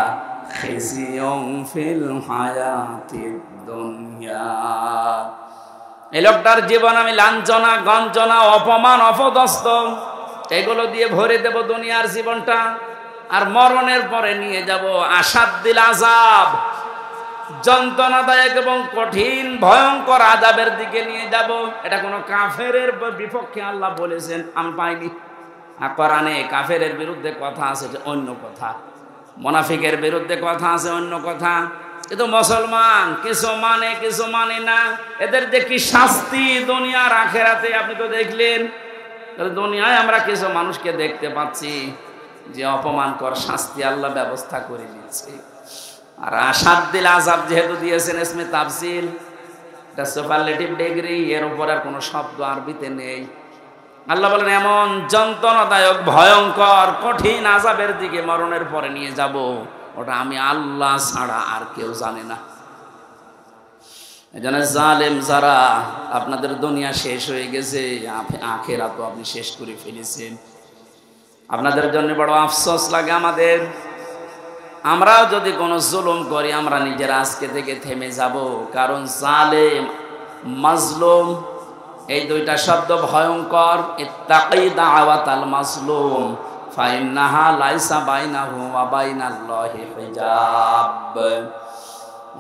খিজিয়ুন ফিল হায়াতিদ দুনিয়া। এই লোকটার জীবন আমি লাঞ্ছনা, গঞ্জনা, অপমান, অপদস্থ এগুলো দিয়ে ভরে দেব দুনিয়ার জীবনটা, আর মরণের পরে নিয়ে যাব আসাদ্দিল আযাব, যন্ত্রণাদায়ক এবং কঠিন ভয়ঙ্কর আযাবের দিকে নিয়ে যাব। এটা কোনো কাফেরের বিপক্ষে আল্লাহ বলেছেন, আমি পাইনি। কোরআনে কাফেরের বিরুদ্ধে কথা আছে, অন্য কথা। মুনাফিকের বিরুদ্ধে কথা আছে, অন্য কথা। কিন্তু মুসলমান কিছু মানে কিছু মানে না। এদের যে কি শাস্তি দুনিয়ার আখেরাতে আপনি তো দেখলেন। দুনিয়ায় আমরা কিছু মানুষকে দেখতে পাচ্ছি যে অপমানকর শাস্তি আল্লাহ ব্যবস্থা করে দিচ্ছে। আর আসাদ্দিল আযাব যেহেতু দিয়েছেন ইসমে তাফসীল, এটা সুপারলেটিভ ডিগ্রি, এর উপর আর কোনো শব্দ আরবিতে নেই। আল্লাহ বলেন এমন যন্ত্রণাদায়ক ভয়ঙ্কর কঠিন আযাবের দিকে মরণের পরে নিয়ে যাব, ওটা আমি আল্লাহ ছাড়া আর কেউ জানে না। এজন্য জালেম যারা, আপনাদের দুনিয়া শেষ হয়ে গেছে, আখিরাত তো আপনি শেষ করে ফেলেছেন। আপনাদের জন্য বড় আফসোস লাগে আমাদের। আমরাও যদি কোনো জুলুম করি আমরা নিজেরা আজকে থেকে থেমে যাব, কারণ জালেম, মাজলুম এই দুইটা শব্দ ভয়ঙ্কর। ইত্তাকি দাওয়াতাল মাজলুম ফাইন্নাহা লাইসা বাইনাহু ওয়া বাইনাল্লাহি হিজাব।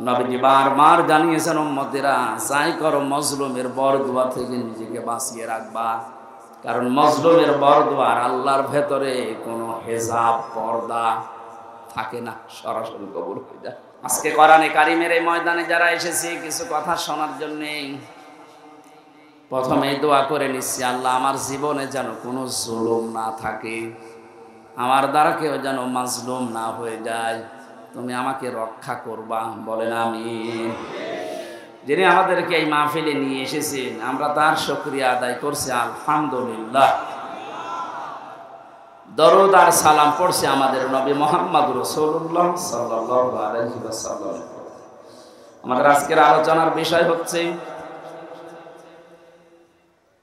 নবীজি বারবার জানিয়েছেন উম্মতেরা, যাই করো মজলুমের বরদুয়া থেকে নিজেকে বাঁচিয়ে রাখবা, কারণ মজলুমের বরদুয়া আর আল্লাহর ভেতরে কোনো হিজাব, পর্দা থাকে না, সরাসরি কবুল হয়ে যায়। আজকে কোরআনে কারিমের এই ময়দানে যারা এসেছে কিছু কথা শোনার জন্য, প্রথমে দোয়া করে নিচ্ছি, আল্লাহ আমার জীবনে যেন কোনো জুলুম না থাকে, আমার দ্বারা কেউ যেন মাজলুম না হয়ে যায়, তুমি আমাকে রক্ষা করবা, বলেন আমিন। যিনি আমাদেরকে এই মাহফিলে নিয়ে এসেছেন আমরা তার শুকরিয়া আদায় করছি, আলহামদুলিল্লাহ। দরুদ আর সালাম পড়ছে আমাদের নবী মুহাম্মদ রাসূলুল্লাহ সাল্লাল্লাহু আলাইহি ওয়াসাল্লাম। আমাদের আজকের আলোচনার বিষয় হচ্ছে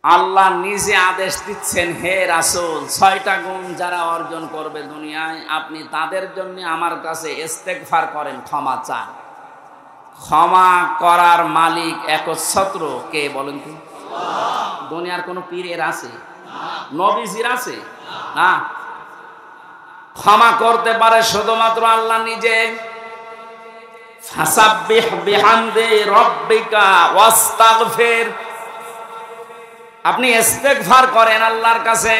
আল্লাহ নিজে আদেশ দিচ্ছেন, হে রাসূল, 6টা গুণ যারা অর্জন করবে দুনিয়ায় আপনি তাদের জন্য আমার কাছে ইস্তেগফার করেন, ক্ষমা চান। ক্ষমা করার মালিক একচ্ছত্র কে বলেন তো? দুনিয়ার কোন পীরের আছে? নবীজির আছে? না। ক্ষমা করতে পারে শুধুমাত্র আল্লাহ নিজে। ফাসাব্বিহ বিহামদি রাব্বিকা ওয়াস্তাগফির। আপনি ইস্তেগফার করেন আল্লাহর কাছে,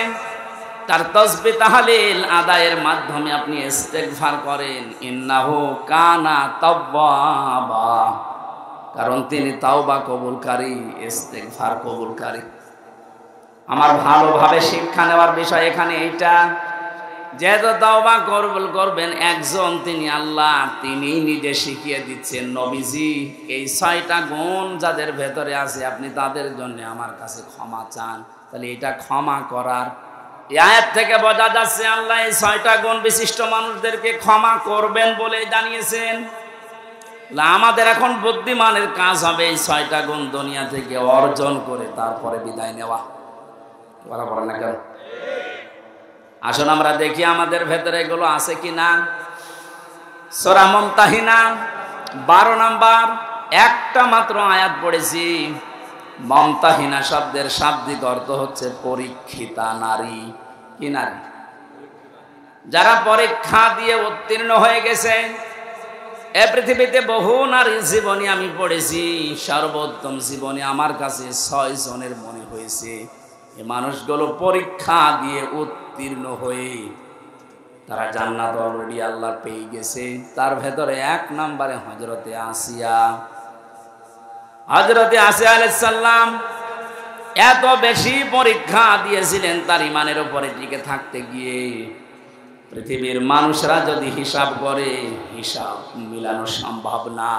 তার তাসবিহ তাহলিল আদায়ের মাধ্যমে আপনি ইস্তেগফার করেন, ইন্নাহু কানা তাওয়াবা, কারণ তিনি তাওবা কবুলকারী, ইস্তেগফার কবুলকারী। আমার ভালোভাবে শিক্ষা নেওয়ার বিষয় এখানে এইটা, যেহেতু তাওবা কবুল করবেন একজন, তিনি আল্লাহ, তিনি নিজে শিখিয়ে দিচ্ছেন, নবীজি এই 6টা গুণ যাদের ভেতরে আছে আপনি তাদের জন্য আমার কাছে ক্ষমা চান। তাহলে এটা ক্ষমা করার, এই আয়াত থেকে বোঝা যাচ্ছে আল্লাহ এই 6টা গুণ বিশিষ্ট মানুষদেরকে ক্ষমা করবেন বলে জানিয়েছেন। আমাদের এখন বুদ্ধিমানের কাজ হবে এই 6টা গুণ দুনিয়া থেকে অর্জন করে তারপরে বিদায় নেওয়া। বরাবর না কেন? আসুন আমরা দেখি আমাদের ভেতরে এগুলো আছে কিনা। সূরা মুমতাহিনা 12 নাম্বার একটা মাত্র আয়াত পড়েছি। মুমতাহিনা শব্দের শাব্দিক অর্থ হচ্ছে পরীক্ষিতা নারী। কি নারী? যারা পরীক্ষা দিয়ে উত্তীর্ণ হয়ে গেছে। এ পৃথিবীতে বহু নারীর জীবনী আমি পড়েছি, সর্বোত্তম জীবনী আমার কাছে 6 জনের মনে হয়েছে। এই মানুষগুলো পরীক্ষা দিয়ে উত্তীর্ণ হয়ে তারা জান্নাত অলরেডি আল্লাহ পেয়ে গেছে। তার ভেতরে 1 নম্বরে হযরতে আসিয়া। হযরতে আসিয়া আলাইহিস সালাম এত বেশি পরীক্ষা দিয়েছিলেন তার ঈমানের উপরে টিকে থাকতে গিয়ে, পৃথিবীর মানুষরা যদি হিসাব করে হিসাব মিলানো সম্ভব না।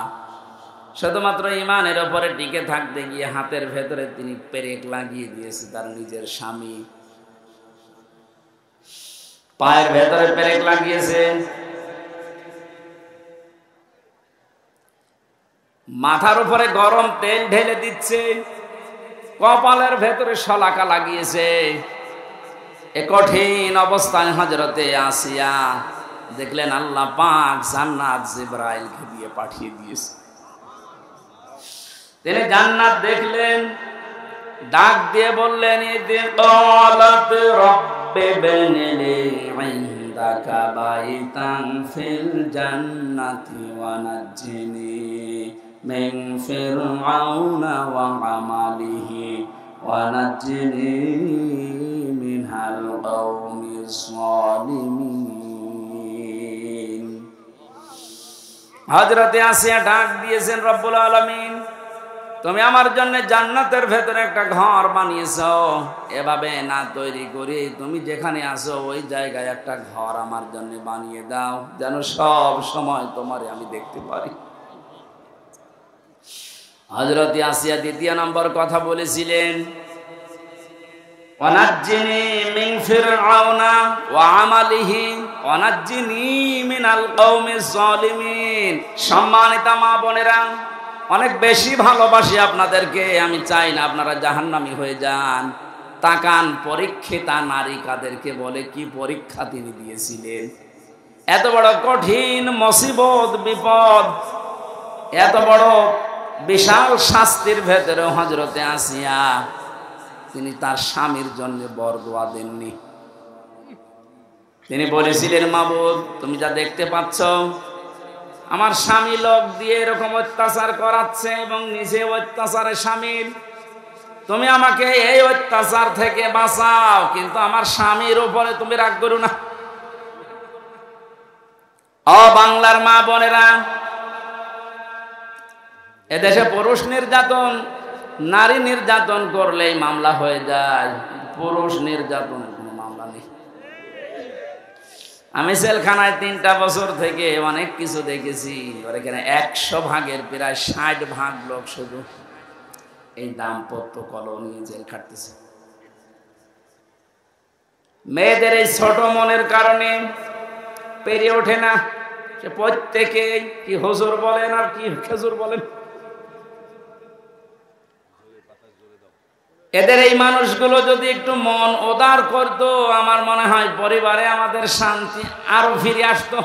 শুধুমাত্র ঈমানের উপরে টিকে থাকতে গিয়ে হাতের ভেতরে তিনি পেরেক লাগিয়ে দিয়েছে তার নিজের স্বামী, পায়ের ভেতরে পেরেক লাগিয়েছে, মাথার উপরে গরম তেল ঢেলে দিচ্ছে, কপালের ভেতরে শলাকা লাগিয়েছে। এ কঠিন অবস্থায় হযরতে আসিয়া দেখলেন আল্লাহ পাক জান্নাত জিবরাইলকে দিয়ে পাঠিয়ে দিয়েছে। তিনি জান্নাত দেখলেন, ডাক দিয়ে বললেন, ইদি ক্বালাত রাব্বি বনিলি ইনদাকা বাইতান ফিল জান্নাতি ওয়া নাজ্জিনি মিন ফিরআউনা ওয়া আমালিহি ওয়া নাজ্জিনি মিনাল কওমিজ যালিমিন। হযরতে আসিয়া ডাক দিয়েছেন, রব্বুল আলামিন তুমি আমার জন্য জান্নাতের ভেতরে একটা ঘর বানিয়েছো, এভাবে না তৈরি করে তুমি যেখানে আছো ওই জায়গায় একটা ঘর আমার জন্য বানিয়ে দাও, যেন সব সময় তোমারে আমি দেখতে পারি। হযরত আসিয়া 2 নম্বর কথা বলেছিলেন, ওয়ানাজ্জিনি মিন ফিরআউনা ওয়া আমালিহি ওয়ানাজ্জিনি মিনাল কওমিজ যালিমিন। সম্মানিতা মা বোনেরা, অনেক বেশি ভালোবাসি আপনাদেরকে, আমি চাই না আপনারা জাহান্নামী হয়ে যান। তাকান পরীক্ষিতা নারী কাদেরকে বলে, কি পরীক্ষা তিনি দিয়েছিলেন। এত বড় কঠিন মুসিবত বিপদ, এত বড় বিশাল শাস্তির ভেতরে হযরতে আসিয়া তিনি তার স্বামীর জন্য বরদোয়া দেননি। তিনি বলেছিলেন, মাবুদ তুমি যা দেখতে পাচ্ছ আমার স্বামী লোক দিয়ে এরকম অত্যাচার করাচ্ছে এবং নিজে অত্যাচারে শামিল, তুমি আমাকে এই অত্যাচার থেকে বাঁচাও, কিন্তু আমার স্বামীর উপরে তুমি রাগ করো না। ও বাংলার মা বোনেরা, এদেশে পুরুষ নির্যাতন, নারী নির্যাতন করলেই মামলা হয়ে যায়, পুরুষ নির্যাতনের কোনো মামলা নেই। আমি জেলখানায় 3টা বছর থেকে অনেক কিছু দেখেছি। এখানে 100 ভাগের প্রায় 60 ভাগ লোক শুধু এই দাম্পত্য কলহ নিয়ে জেল খাটতেছে। মেয়েদের এই ছোট মনের কারণে পেরিয়ে ওঠে না, সে প্রত্যেকে কি হুজুর বলেন আর কি খেজুর বলেন। এদের এই মানুষগুলো যদি একটু মন উদার করতো, আমার মনে হয় পরিবারে আমাদের শান্তি আরো ফিরে আসতো।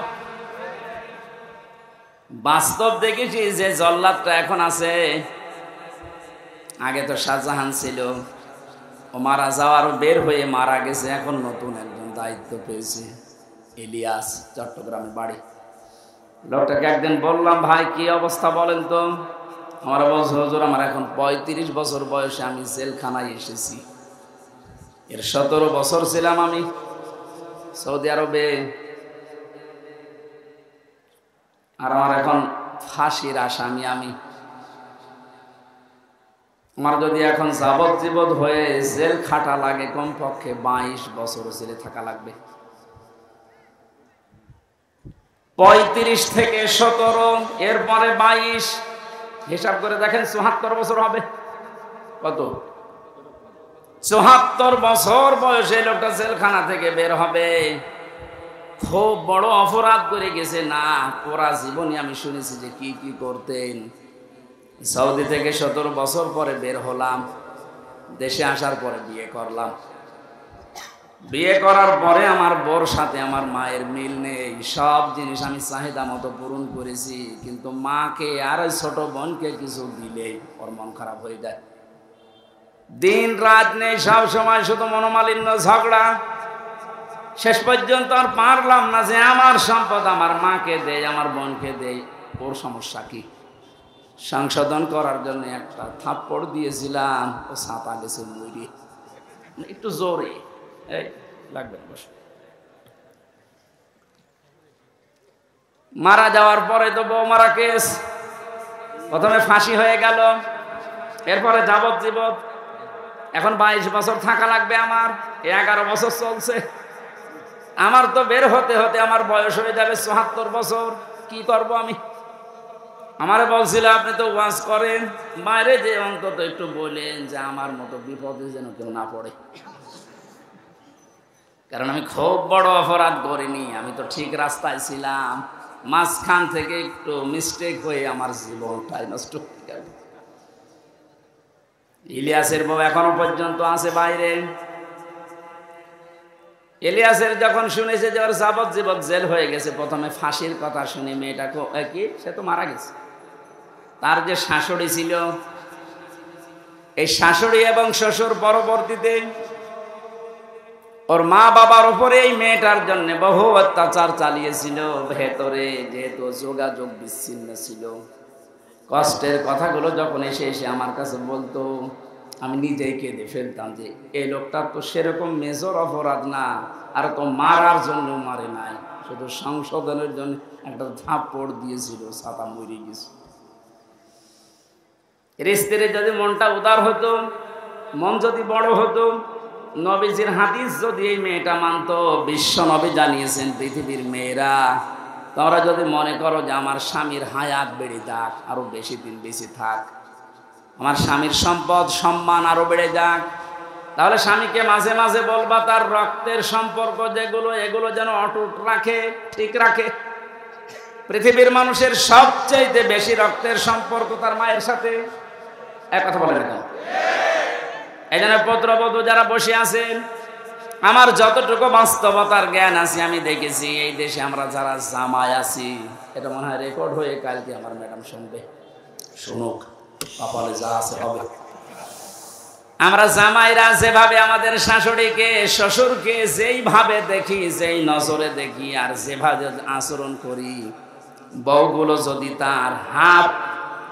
বাস্তব দেখেছি যে জল্লাদটা এখন আছে, আগে তো শাহজাহান ছিল, ও মারা যাওয়ার বের হয়ে মারা গেছে, এখন নতুন একজন দায়িত্ব পেয়েছে, ইলিয়াস, চট্টগ্রামের বাড়ি। লোকটাকে একদিন বললাম, ভাই কি অবস্থা বলেন তো। আমার বলছে হুজুর আমার এখন 35 বছর বয়সে আমি জেলখানায় এসেছি, এর 17 বছর ছিলাম আমি সৌদি আরবে, আর আমার এখন ফাঁসির আসামি আমি। আমার যদি এখন যাবজ্জীবন হয়ে জেল খাটা লাগে কমপক্ষে 22 বছর জেলে থাকা লাগবে। 35 থেকে 17 এরপরে 22, হিসাব করে দেখেন 74 বছর হবে। কত? 74 বছর বয়সে লোকটা জেলখানা থেকে বের হবে। খুব বড় অপরাধ করে গেছে না, পুরা জীবনে আমি শুনেছি যে কি কি করতেন। সৌদি থেকে 17 বছর পরে বের হলাম, দেশে আসার পরে বিয়ে করলাম। বিয়ে করার পরে আমার বোর সাথে আমার মায়ের মিল নেই, সব জিনিস আমি চাহিদা মতো পূরণ করেছি, কিন্তু মাকে আর ছোট বোনকে কিছু দিলেই ওর মন খারাপ হয়ে যায়। দিন রাত নেই, সব সময় শুধু মনোমালিন্য, ঝগড়া। শেষ পর্যন্ত আর পারলাম না যে আমার সম্পদ আমার মাকে দেই, আমার বোনকে দেই, ওর সমস্যা কি। সংশোধন করার জন্য একটা থাপ্পড় দিয়েছিলাম, ও ছাতা গেছে মুড়ি, একটু জোরে, এই লাগবে বস। মারা যাওয়ার পরে তো বউ মারা কেস, প্রথমে ফাঁসি হয়ে গেল, এরপরে যাবজ্জীবন। এখন 22 বছর থাকা লাগবে আমার, 11 বছর চলছে। আমার তো বের হতে হতে আমার বয়স হয়ে যাবে 74 বছর। কি করব আমি? আমারে বলছিল আপনি তো ওয়াজ করেন, বাইরে যে অন্তত একটু বলেন যে আমার মতো বিপদে যেন কেউ না পড়ে, কারণ আমি খুব বড় অপরাধ করিনি, আমি তো ঠিক রাস্তায় ছিলাম, মাঝখান থেকে একটু মিস্টেক হয়ে আমার জীবনটাই নষ্ট হয়ে গেল। ইলিয়াসের বউ এখনো পর্যন্ত আছে বাইরে। ইলিয়াসের যখন শুনেছে যে ওর যাবজ্জীবন জেল হয়ে গেছে, প্রথমে ফাঁসির কথা শুনে মেয়েটাকে কি, সে তো মারা গেছে, তার যে শাশুড়ি ছিল, এই শাশুড়ি এবং শ্বশুর পরবর্তীতে ওর মা বাবার উপরে এই মেয়েটার জন্য বহু অত্যাচার চালিয়েছিল। ভেতরে যেহেতু যোগাযোগ বিচ্ছিন্ন ছিল, কষ্টের কথাগুলো যখন এসে এসে আমার কাছে বলতো, আমি নিজেই কেঁদে ফেলতাম যে এই লোকটা তো সেরকম মেজর অপরাধ না, আর তো মারার জন্য মারে নাই, শুধু সংশোধনের জন্য একটা থাপ্পড় দিয়েছিল, ছাতা মরে গেছে। স্ত্রীর যদি মনটা উদার হতো, মন যদি বড় হতো, নবীজির হাদিস যদি এই মেয়েটা মানত, বিশ্ব নবী জানিয়েছেন পৃথিবীর মেয়েরা তোমরা যদি মনে করো যে আমার স্বামীর হায়াত বেড়ে যাক, আরো বেশি দিন বেঁচে থাক, আমার স্বামীর সম্পদ সম্মান আরো বেড়ে যাক, তাহলে স্বামীকে মাঝে মাঝে বলবা তার রক্তের সম্পর্ক যেগুলো, এগুলো যেন অটুট রাখে, ঠিক রাখে। পৃথিবীর মানুষের সবচেয়ে বেশি রক্তের সম্পর্ক তার মায়ের সাথে। এক কথা বলে রাখেন। এই জন্য পুত্রবধূ যারা বসে আছেন, আমার যতটুকু বাস্তবতার জ্ঞান আছে আমি দেখেছি, এই দেশে আমরা যারা জামাই আছি, এটা মনে হয় রেকর্ড হয়ে কালকে আমার ম্যাডাম শুনবে, শুনুক, কপালে যা আছে হবে। আমরা জামাইরা যেভাবে আমাদের শাশুড়িকে শ্বশুরকে যেইভাবে দেখি, যেই নজরে দেখি, আর যেভাবে আচরণ করি, বউগুলো যদি তার হাত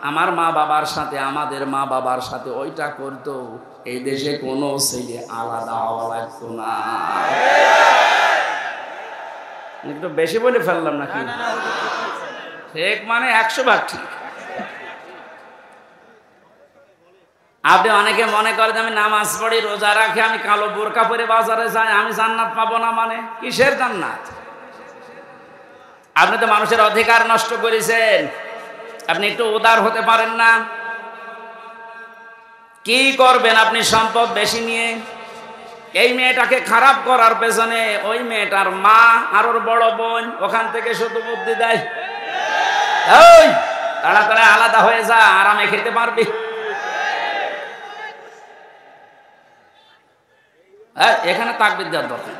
আমার মা বাবার সাথে, আমাদের মা বাবার সাথে ওইটা করতো, এই দেশে কোনো ছেলে আলাদা হওয়া লাগতো না। একটু বেশি বলে ফেললাম নাকি? ঠিক মানে 100 ভাগ ঠিক। আপনি অনেকে মনে করেন আমি নামাজ পড়ি, রোজা রাখি, আমি কালো বোরকা পরে বাজারে যাই, আমি জান্নাত পাবো না। মানে কিসের জান্নাত? আপনি তো মানুষের অধিকার নষ্ট করেছেন, আপনি একটু উদার হতে পারেন না? কি করবেন আপনি সম্পদ বেশি নিয়ে? এই মেয়েটাকে খারাপ করার পেছনে ওই মেয়েটার মা আর ওর বড় বোন ওখান থেকে শুধু বুদ্ধি দেয়, ওই তাড়াতাড়ি আলাদা হয়ে যা, আরামে খেতে পারবি। এখানে তাকবীর দেওয়ার দরকার,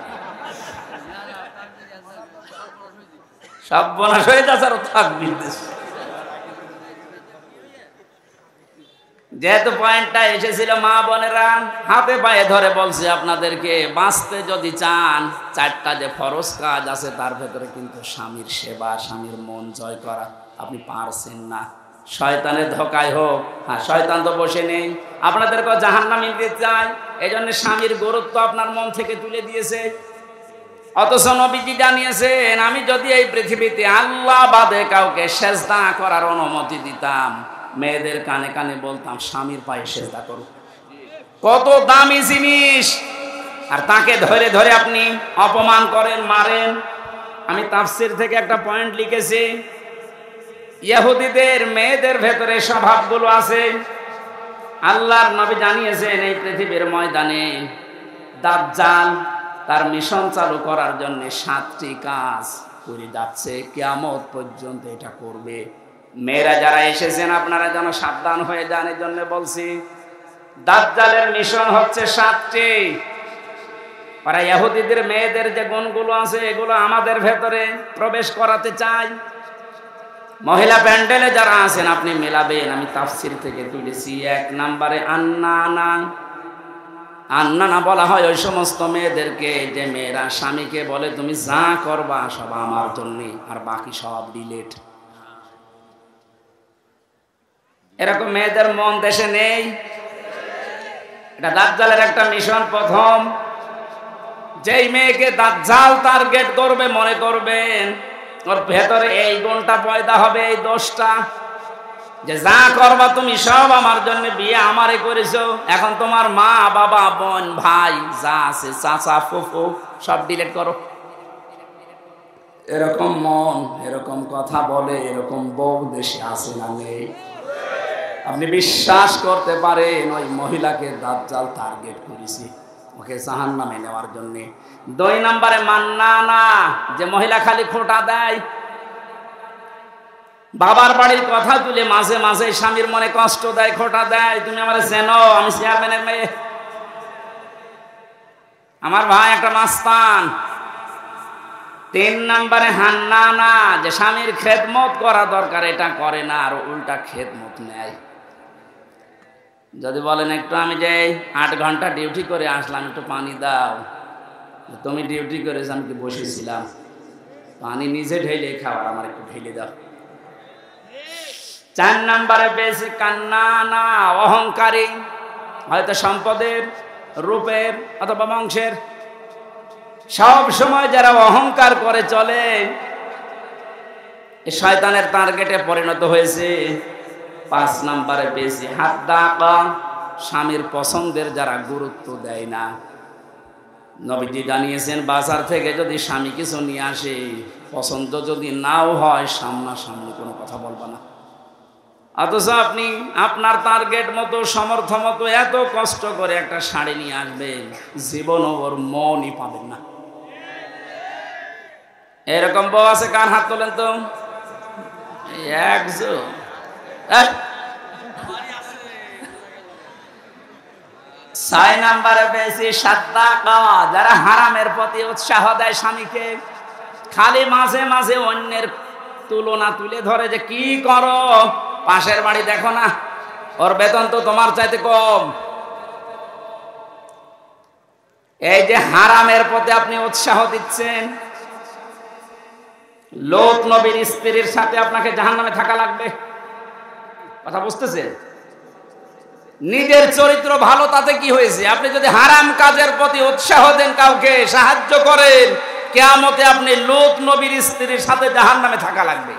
সব বনাশ হয়ে যাচ্ছে আর তাকবীর দিচ্ছে। যেহেতু পয়েন্টটা এসেছিল, মা বোনেরা হাতে পায়ে ধরে বলছে আপনাদেরকে, বাঁচতে যদি চান 4টা যে ফরজ কাজ আছে তার ভেতরে কিন্তু স্বামীর সেবা, স্বামীর মন জয় করা আপনি পারছেন না। শয়তানের ধোকায় হোক। হ্যাঁ, শয়তান তো বসে নেই, আপনাদেরকে জাহান্নামে নিতে চায়। এই জন্য স্বামীর গুরুত্ব আপনার মন থেকে তুলে দিয়েছে। অথচ নবীজি জানিয়েছেন, আমি যদি এই পৃথিবীতে আল্লাহ বাদে কাউকে সেজদা করার অনুমতি দিতাম, মেয়েদের কানে কানে বলতাম স্বামীর পায়ে সেজদা করো। কত দামি জিনিস, আর তাকে ধরে ধরে আপনি অপমান করেন, মারেন। আমি তাফসীর থেকে একটা পয়েন্ট লিখেছি, ইহুদিদের মেয়েদের ভেতরে স্বভাবগুলো আছে। আল্লাহর নবী জানিয়েছেন এই পৃথিবীর ময়দানে দাজ্জাল তার মিশন চালু করার জন্য 7টি কাজ করে যাচ্ছে, কিয়ামত পর্যন্ত এটা করবে। মেয়েরা যারা এসেছেন আপনারা যেন সাবধান হয়ে যান, এই জন্য বলছি দাজ্জালের মিশন হচ্ছে 7টি। ওরা ইহুদিদের মেয়েদের যে গুণগুলো আছে এগুলো আমাদের ভেতরে প্রবেশ করাতে চায়। মহিলা প্যান্ডেলে যারা আছেন আপনি মেলাবেন, আমি তাফসীর থেকে তুলেছি। 1 নম্বরে আন্নানা। আন্নানা বলা হয় ওই সমস্ত মেয়েদেরকে যে মেয়েরা স্বামীকে বলে তুমি যা করবা সব আমার জন্য, আর বাকি সব ডিলেট। এরকম মেয়েদের মন দেশে নেই। এটা দাজ্জালের একটা মিশন। প্রথম যেই মেয়েকে দাজ্জাল টার্গেট করবে, মনে করবেন ওর ভেতরে এই গুণটা পয়দা হবে, এই দোষটা, যে যা করবা তুমি সব আমার জন্য, বিয়ে আমারে করেছো, এখন তোমার মা বাবা বোন ভাই যা আছে চাচা ফুফু সব ডিলিট করো। এরকম মন, এরকম কথা বলে, এরকম বউ দেশে আছে না নেই? আপনি বিশ্বাস করতে পারেন ওই মহিলাকে দাজ্জাল টার্গেট করেছে, ওকে জাহান্নামে নেওয়ার জন্য। 2 নম্বরে মান্নানা, যে মহিলা খালি খোঁটা দেয়, বাবার বাড়ির কথা তুলে মাঝে মাঝে স্বামীর মনে কষ্ট দেয়, খোঁটা দেয়, তুমি আমার চেনো, আমি চেয়ারম্যানের মেয়ে, আমার ভাই একটা মাস্তান। 3 নম্বরে হান্নানা, যে স্বামীর খেদমত করা দরকার এটা করে না, আর উল্টা খেদমত নেয়। যদি বলেন একটু আমি যে 8 ঘন্টা ডিউটি করে আসলাম, একটু পানি দাও, তুমি ডিউটি করেছ আমি কি বসেছিলাম, পানি নিজে ঢেলে খাবার আমার একটু ঢেলে দাও। 4 নম্বরে বেশি কান্নানা, অহংকারী, হয়তো সম্পদের, রূপের অথবা বংশের, সব সময় যারা অহংকার করে চলে শয়তানের টার্গেটে পরিণত হয়েছে। 5 নম্বরে বেশি হাদ্দাকা, স্বামীর পছন্দের যারা গুরুত্ব দেয় না। নবীজি জানিয়েছেন বাজার থেকে যদি স্বামী কিছু নিয়ে আসে, পছন্দ যদি নাও হয় সামনাসামনি কোনো কথা বলবা না। অথচ আপনি আপনার টার্গেট মতো সমর্থ মতো এত কষ্ট করে একটা শাড়ি নিয়ে আসবেন, জীবনও ওর মনই পাবেন না। এরকম বউ আছে কার হাত তোলেন তো? একজন। 6 নম্বরে বেশি সাদ্দাকা, যারা হারামের প্রতি উৎসাহ দেয় স্বামীকে, খালি মাঝে মাঝে অন্যের তুলনা তুলে ধরে, যে কি করো, পাশের বাড়ি দেখো না, ওর বেতন তো তোমার চাইতে কম। এই যে হারামের প্রতি আপনি উৎসাহ দিচ্ছেন, লোত নবীর স্ত্রীর সাথে আপনাকে জাহান্নামে থাকা লাগবে। কথা বুঝতেছেন? নিজের চরিত্র ভালো তাতে কি হয়েছে? আপনি যদি হারাম কাজের প্রতি উৎসাহ দেন, কাউকে সাহায্য করেন, কিয়ামতে আপনি লোত নবীর স্ত্রীর সাথে জাহান্নামে থাকা লাগবে।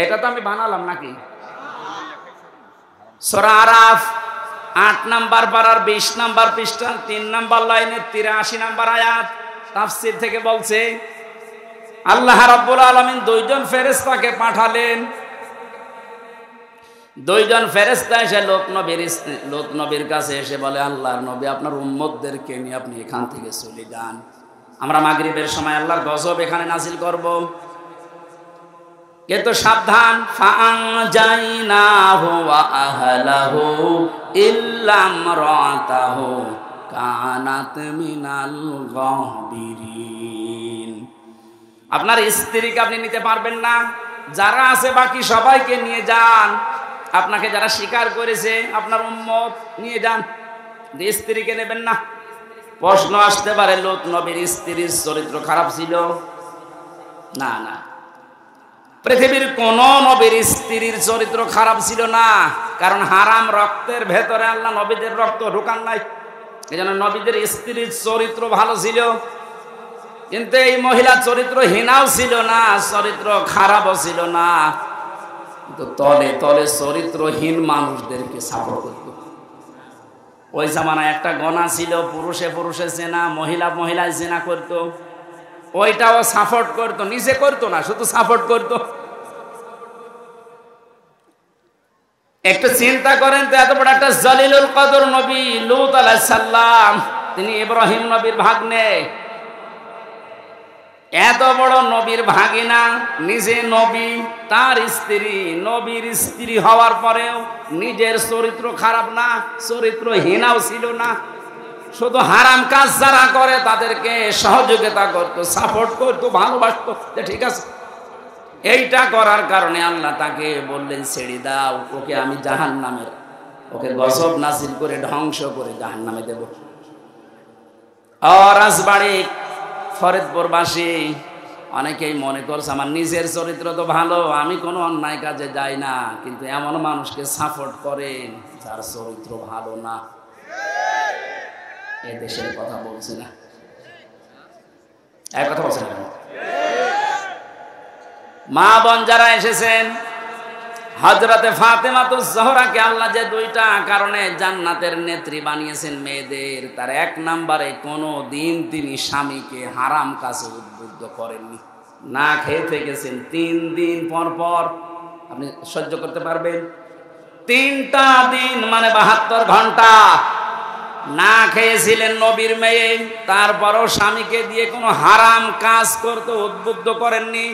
এটা তো আমি বানালাম নাকি? সূরা আরাফ 8 নম্বর পারার 20 নম্বর পৃষ্ঠা 3 নম্বর লাইনের 83 নম্বর আয়াত তাফসীর থেকে বলছে, আল্লাহ রাব্বুল আলামিন 2 জন ফেরেশতাকে পাঠালেন। 2 জন ফেরেশতা এসে লোত নবীর কাছে এসে বলে, আল্লাহর নবী আপনার উম্মতদেরকে নিয়ে আপনি এখান থেকে চলে যান, আমরা মাগরিবের সময় আল্লাহর গজব এখানে নাজিল করব। কিন্তু সাবধান, ফাআনজাইনাহু ওয়া আহলাহু ইল্লা ইমরাতাহু কানাত মিনাল গাবিরিন। আপনার স্ত্রীকে আপনি নিতে পারবেন না, যারা আছে বাকি সবাইকে নিয়ে যান। আপনাকে যারা স্বীকার করেছে আপনার উম্মত, নিয়ে যান, স্ত্রীকে নেবেন না। প্রশ্ন আসতে পারে, লোত নবীর স্ত্রীর চরিত্র খারাপ ছিল? না না, পৃথিবীর কোন নবীর স্ত্রীর চরিত্র খারাপ ছিল না, কারণ হারাম রক্তের ভেতরে আল্লাহ নবীদের রক্ত ঢুকান নাই। এই জন্য নবীদের স্ত্রীর চরিত্র ভালো ছিল, কিন্তু এই মহিলা চরিত্রহীনাও ছিল না, চরিত্র খারাপও ছিল না, কিন্তু তলে তলে চরিত্রহীন মানুষদেরকে সাপোর্ট করত। ওই জামানায় একটা গণা ছিল, পুরুষে পুরুষে জেনা, মহিলা মহিলায় জেনা করত, ওইটাও সাপোর্ট করতো, নিজে করতো না, শুধু সাপোর্ট করতো। একটু চিন্তা করেন তো, এত বড় একটা জলিলুল কদর নবী লূত আলাইহিস সালাম, তিনি ইব্রাহিম নবীর ভাগ্নে, এত বড় নবীর ভাগিনা, নিজে নবী, তার স্ত্রী নবীর স্ত্রী হওয়ার পরেও নিজের চরিত্র খারাপ না, চরিত্রহীনাও ছিল না, শুধু হারাম কাজ যারা করে তাদেরকে সহযোগিতা করতো, সাপোর্ট করতো, ভালোবাসতো, যে ঠিক আছে। এইটা করার কারণে আল্লাহ তাকে বললেন, ছেড়ে দাও, ওকে আমি জাহান্নামের, ওকে গজব নাজিল করে ধ্বংস করে জাহান্নামে দেব। রাজবাড়ি ফরিদপুরবাসী অনেকেই মনে করছে আমার নিজের চরিত্র তো ভালো, আমি কোনো অন্যায় কাজে যাই না, কিন্তু এমন মানুষকে সাপোর্ট করেন যার চরিত্র ভালো না। এ দেশের কথা বলছে না, এক কথা বলছে না। মা বোন যারা এসেছেন, হযরতে ফাতেমাতুজ জোহরাকে আল্লাহ যে দুইটা কারণে জান্নাতের নেত্রী বানিয়েছেন মেয়েদের, তার এক নম্বরে কোনো দিন তিনি স্বামীকে হারাম কাজে উদ্বুদ্ধ করেননি। না খেয়ে থেকেছেন 3 দিন পর পর, আপনি সহ্য করতে পারবেন? 3টা দিন মানে 72 ঘন্টা না খেয়েছিলেন নবীর মেয়ে, তারপরও স্বামীকে দিয়ে কোনো হারাম কাজ করতে উদ্বুদ্ধ করেননি।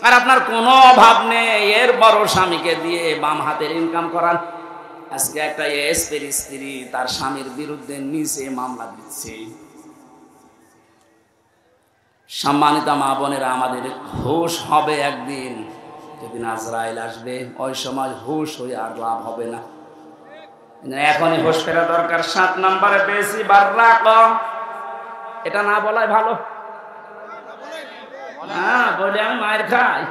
আর আপনার কোনো অভাব নেই, এর বড় স্বামীকে দিয়ে বাম হাতের ইনকাম করান। আজকে একটা এসপির স্ত্রী তার স্বামীর বিরুদ্ধে নিচে মামলা দিচ্ছে। সম্মানিত মা বোনেরা, আমাদের হুঁশ হবে একদিন, যেদিন আজরাইল আসবে, ওই সময় হুঁশ হয়ে আর লাভ হবে না। এখনই হুঁশ ফেরা দরকার। 7 নম্বরে বেশি বাররাক, এটা না বলাই ভালো। হ্যাঁ, বলে আমি মায়ের খাই।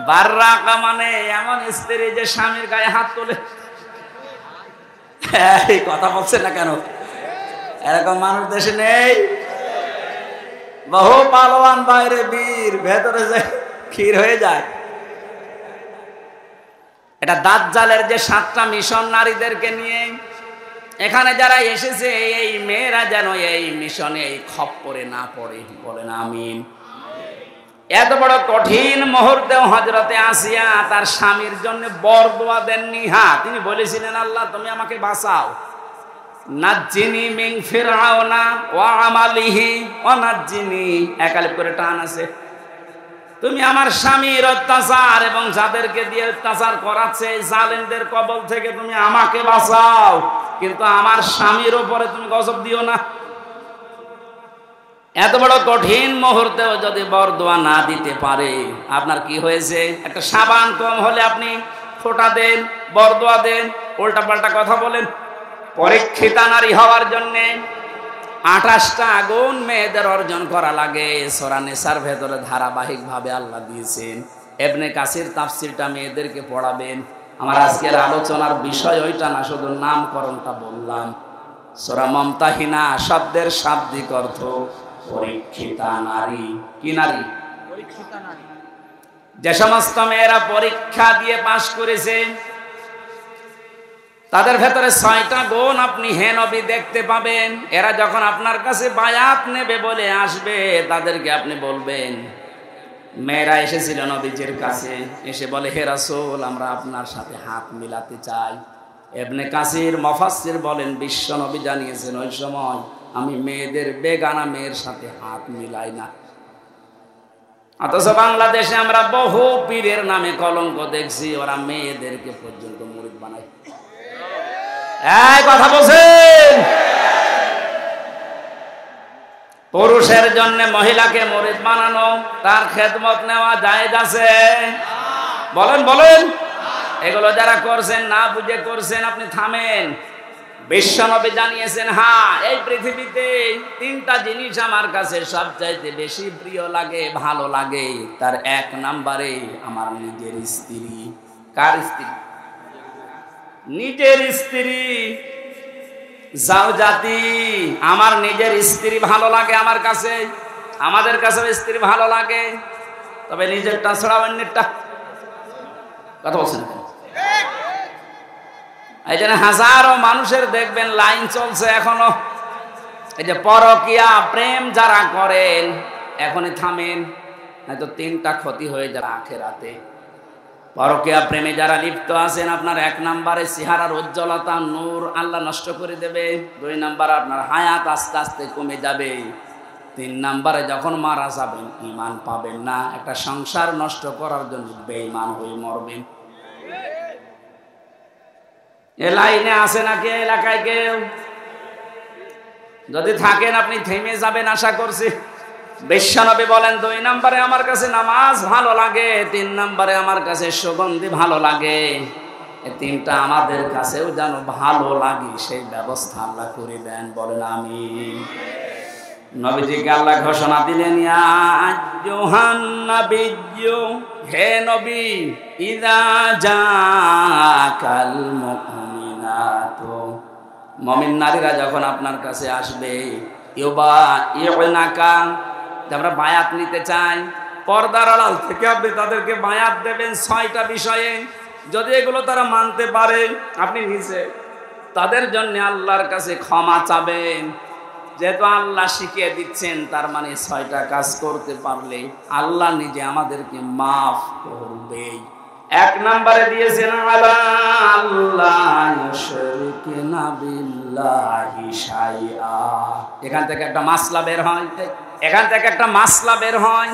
বাররাকা মানে এমন স্ত্রী যে স্বামীর গায়ে হাত তোলে। এই কথা বলছে না কেন? এরকম মানুষ দেশে নেই? বহু পালোয়ান বাইরে বীর, ভেতরে যে ক্ষীর হয়ে যায়। এটা দাজ্জালের যে 7টা মিশন নারীদেরকে নিয়ে, এখানে যারা এসেছে এই মেয়েরা যেন এই মিশনে এই খপ্পরে না পড়ে, বলেন আমিন। এত বড় কঠিন মুহূর্তেও হযরতে আসিয়া তার স্বামীর জন্য বরদোয়া দেননি। হ্যাঁ, তিনি বলেছিলেন, আল্লাহ তুমি আমাকে বাঁচাও, নাজ্জিনি মিন ফিরআউনা ওয়া আমালিহি ওয়া নাজ্জিনি, একালিপ করে টান আছে। তুমি আমার স্বামীর অত্যাচার এবং যাদেরকে দিয়ে অত্যাচার করাচ্ছে জালেমদের কবল থেকে তুমি আমাকে বাঁচাও, কিন্তু আমার স্বামীর উপরে তুমি গজব দিও না। এত বড় কঠিন মুহূর্তেও যদি বরদোয়া না দিতে পারে, আপনার কি হয়েছে? একটা সাবান কম হলে আপনি ফোঁটা দেন, বরদোয়া দেন, উল্টা পাল্টা কথা বলেন। পরীক্ষিতা নারী হওয়ার জন্য 28টা গুণ মেয়েদের অর্জন করা লাগে। সূরা নিসার ভেতরে ধারাবাহিকভাবে আল্লাহ দিয়েছেন। ইবনে কাসির তাফসীরটা মেয়েদেরকে পড়াবেন। আমার আজকের আলোচনার বিষয় ওইটা না, শুধু নামকরণটা বললাম। সূরা মুমতাহিনা শব্দের শাব্দিক অর্থ পরীক্ষিতা নারী। কি নারী? পরীক্ষিতা নারী। যে সমস্ত মেয়েরা পরীক্ষা দিয়ে পাশ করেছে, তাদের ভেতরে 6টা গুণ আপনি হে নবী দেখতে পাবেন। এরা যখন আপনার কাছে বায়াত নেবে বলে আসবে, তাদেরকে আপনি বলবেন, মেয়েরা এসেছিল নবীজির কাছে, এসে বলে, হে রাসূল, আমরা আপনার সাথে হাত মিলাতে চাই। ইবনে কাসির মুফাসসির বলেন, বিশ্ব নবী জানিয়েছেন, ওই সময় আমি মেয়েদের বেগানা মেয়ের সাথে হাত মিলাই না। অথচ বাংলাদেশে আমরা বহু পীরের নামে কলঙ্ক দেখছি, ওরা মেয়েদেরকে পর্যন্ত মুরিদ বানায়। এই কথা বলছেন? পুরুষের জন্য মহিলাকে মুরিদ বানানো, তার খেদমত নেওয়া জায়েজ আছে? বলেন বলেন। এগুলো যারা করছেন, না বুঝে করছেন, আপনি থামেন। বিশ্বনবী জানিয়েছেন, হ্যাঁ, এই পৃথিবীতে তিনটা জিনিস আমার কাছে সবচাইতে বেশি প্রিয় লাগে, ভালো লাগে। তার এক নম্বরে আমার নিজের স্ত্রী। কার স্ত্রী? নিজের স্ত্রী। জাওজাতি, আমার নিজের স্ত্রী ভালো লাগে আমার কাছে। আমাদের কাছে স্ত্রী ভালো লাগে, তবে নিজেরটা ছাড়া অন্যেরটা। কথা বলছেন? এই জন্য হাজারো মানুষের দেখবেন লাইন চলছে এখনো। এই যে পরকিয়া প্রেম যারা করেন, এখনই থামেন, হয়তো তিনটা ক্ষতি হয়ে যাবে আখিরাতে। পরকিয়া প্রেমে যারা লিপ্ত আছেন, আপনার এক নম্বরে চেহারার উজ্জ্বলতা, নূর আল্লাহ নষ্ট করে দেবে। দুই নম্বরে আপনার হায়াত আস্তে আস্তে কমে যাবে। তিন নম্বরে যখন মারা যাবেন, ঈমান পাবেন না। একটা সংসার নষ্ট করার জন্য বেঈমান হয়ে মরবেন। এ লাইনে আছে নাকি এলাকায় কেউ? যদি থাকেন আপনি থেমে যাবেন আশা করছি। বিশ্বনবী বলেন, দুই নম্বরে আমার কাছে নামাজ ভালো লাগে, তিন নম্বরে আমার কাছে সুগন্ধি ভালো লাগে। এই তিনটা আমাদের কাছেও যেন ভালো লাগে, সেই ব্যবস্থা আল্লাহ করে দেন। বলেন আমিন। নবীজিকে আল্লাহ ঘোষণা দিলেন, ইয়া আইয়ুহান নাবিয়্যু, হে নবী, ইযা জাকাল মুমিনাতু, মুমিন নারীরা যখন আপনার কাছে আসবে, ইউবাইউনাকা, আমরা বায়াত নিতে চাই, পর্দার আড়াল থেকে আপনি তাদেরকে বায়াত দেবেন 6টা বিষয়ে। যদি এগুলো তারা মানতে পারে, আপনি নিজে তাদের জন্য আল্লাহর কাছে ক্ষমা চাবেন। যেহেতু আল্লাহ শিখিয়ে দিচ্ছেন, তার মানে 6টা কাজ করতে পারলে আল্লাহ নিজে আমাদেরকে মাফ করবে। এক নম্বরে দিয়েছেন, আলা আল্লাহ ইউশরিকুনা বিল্লাহি শাইআ। এখান থেকে একটা মাসলা বের হয়, এখান থেকে একটা মাসলা বের হয়।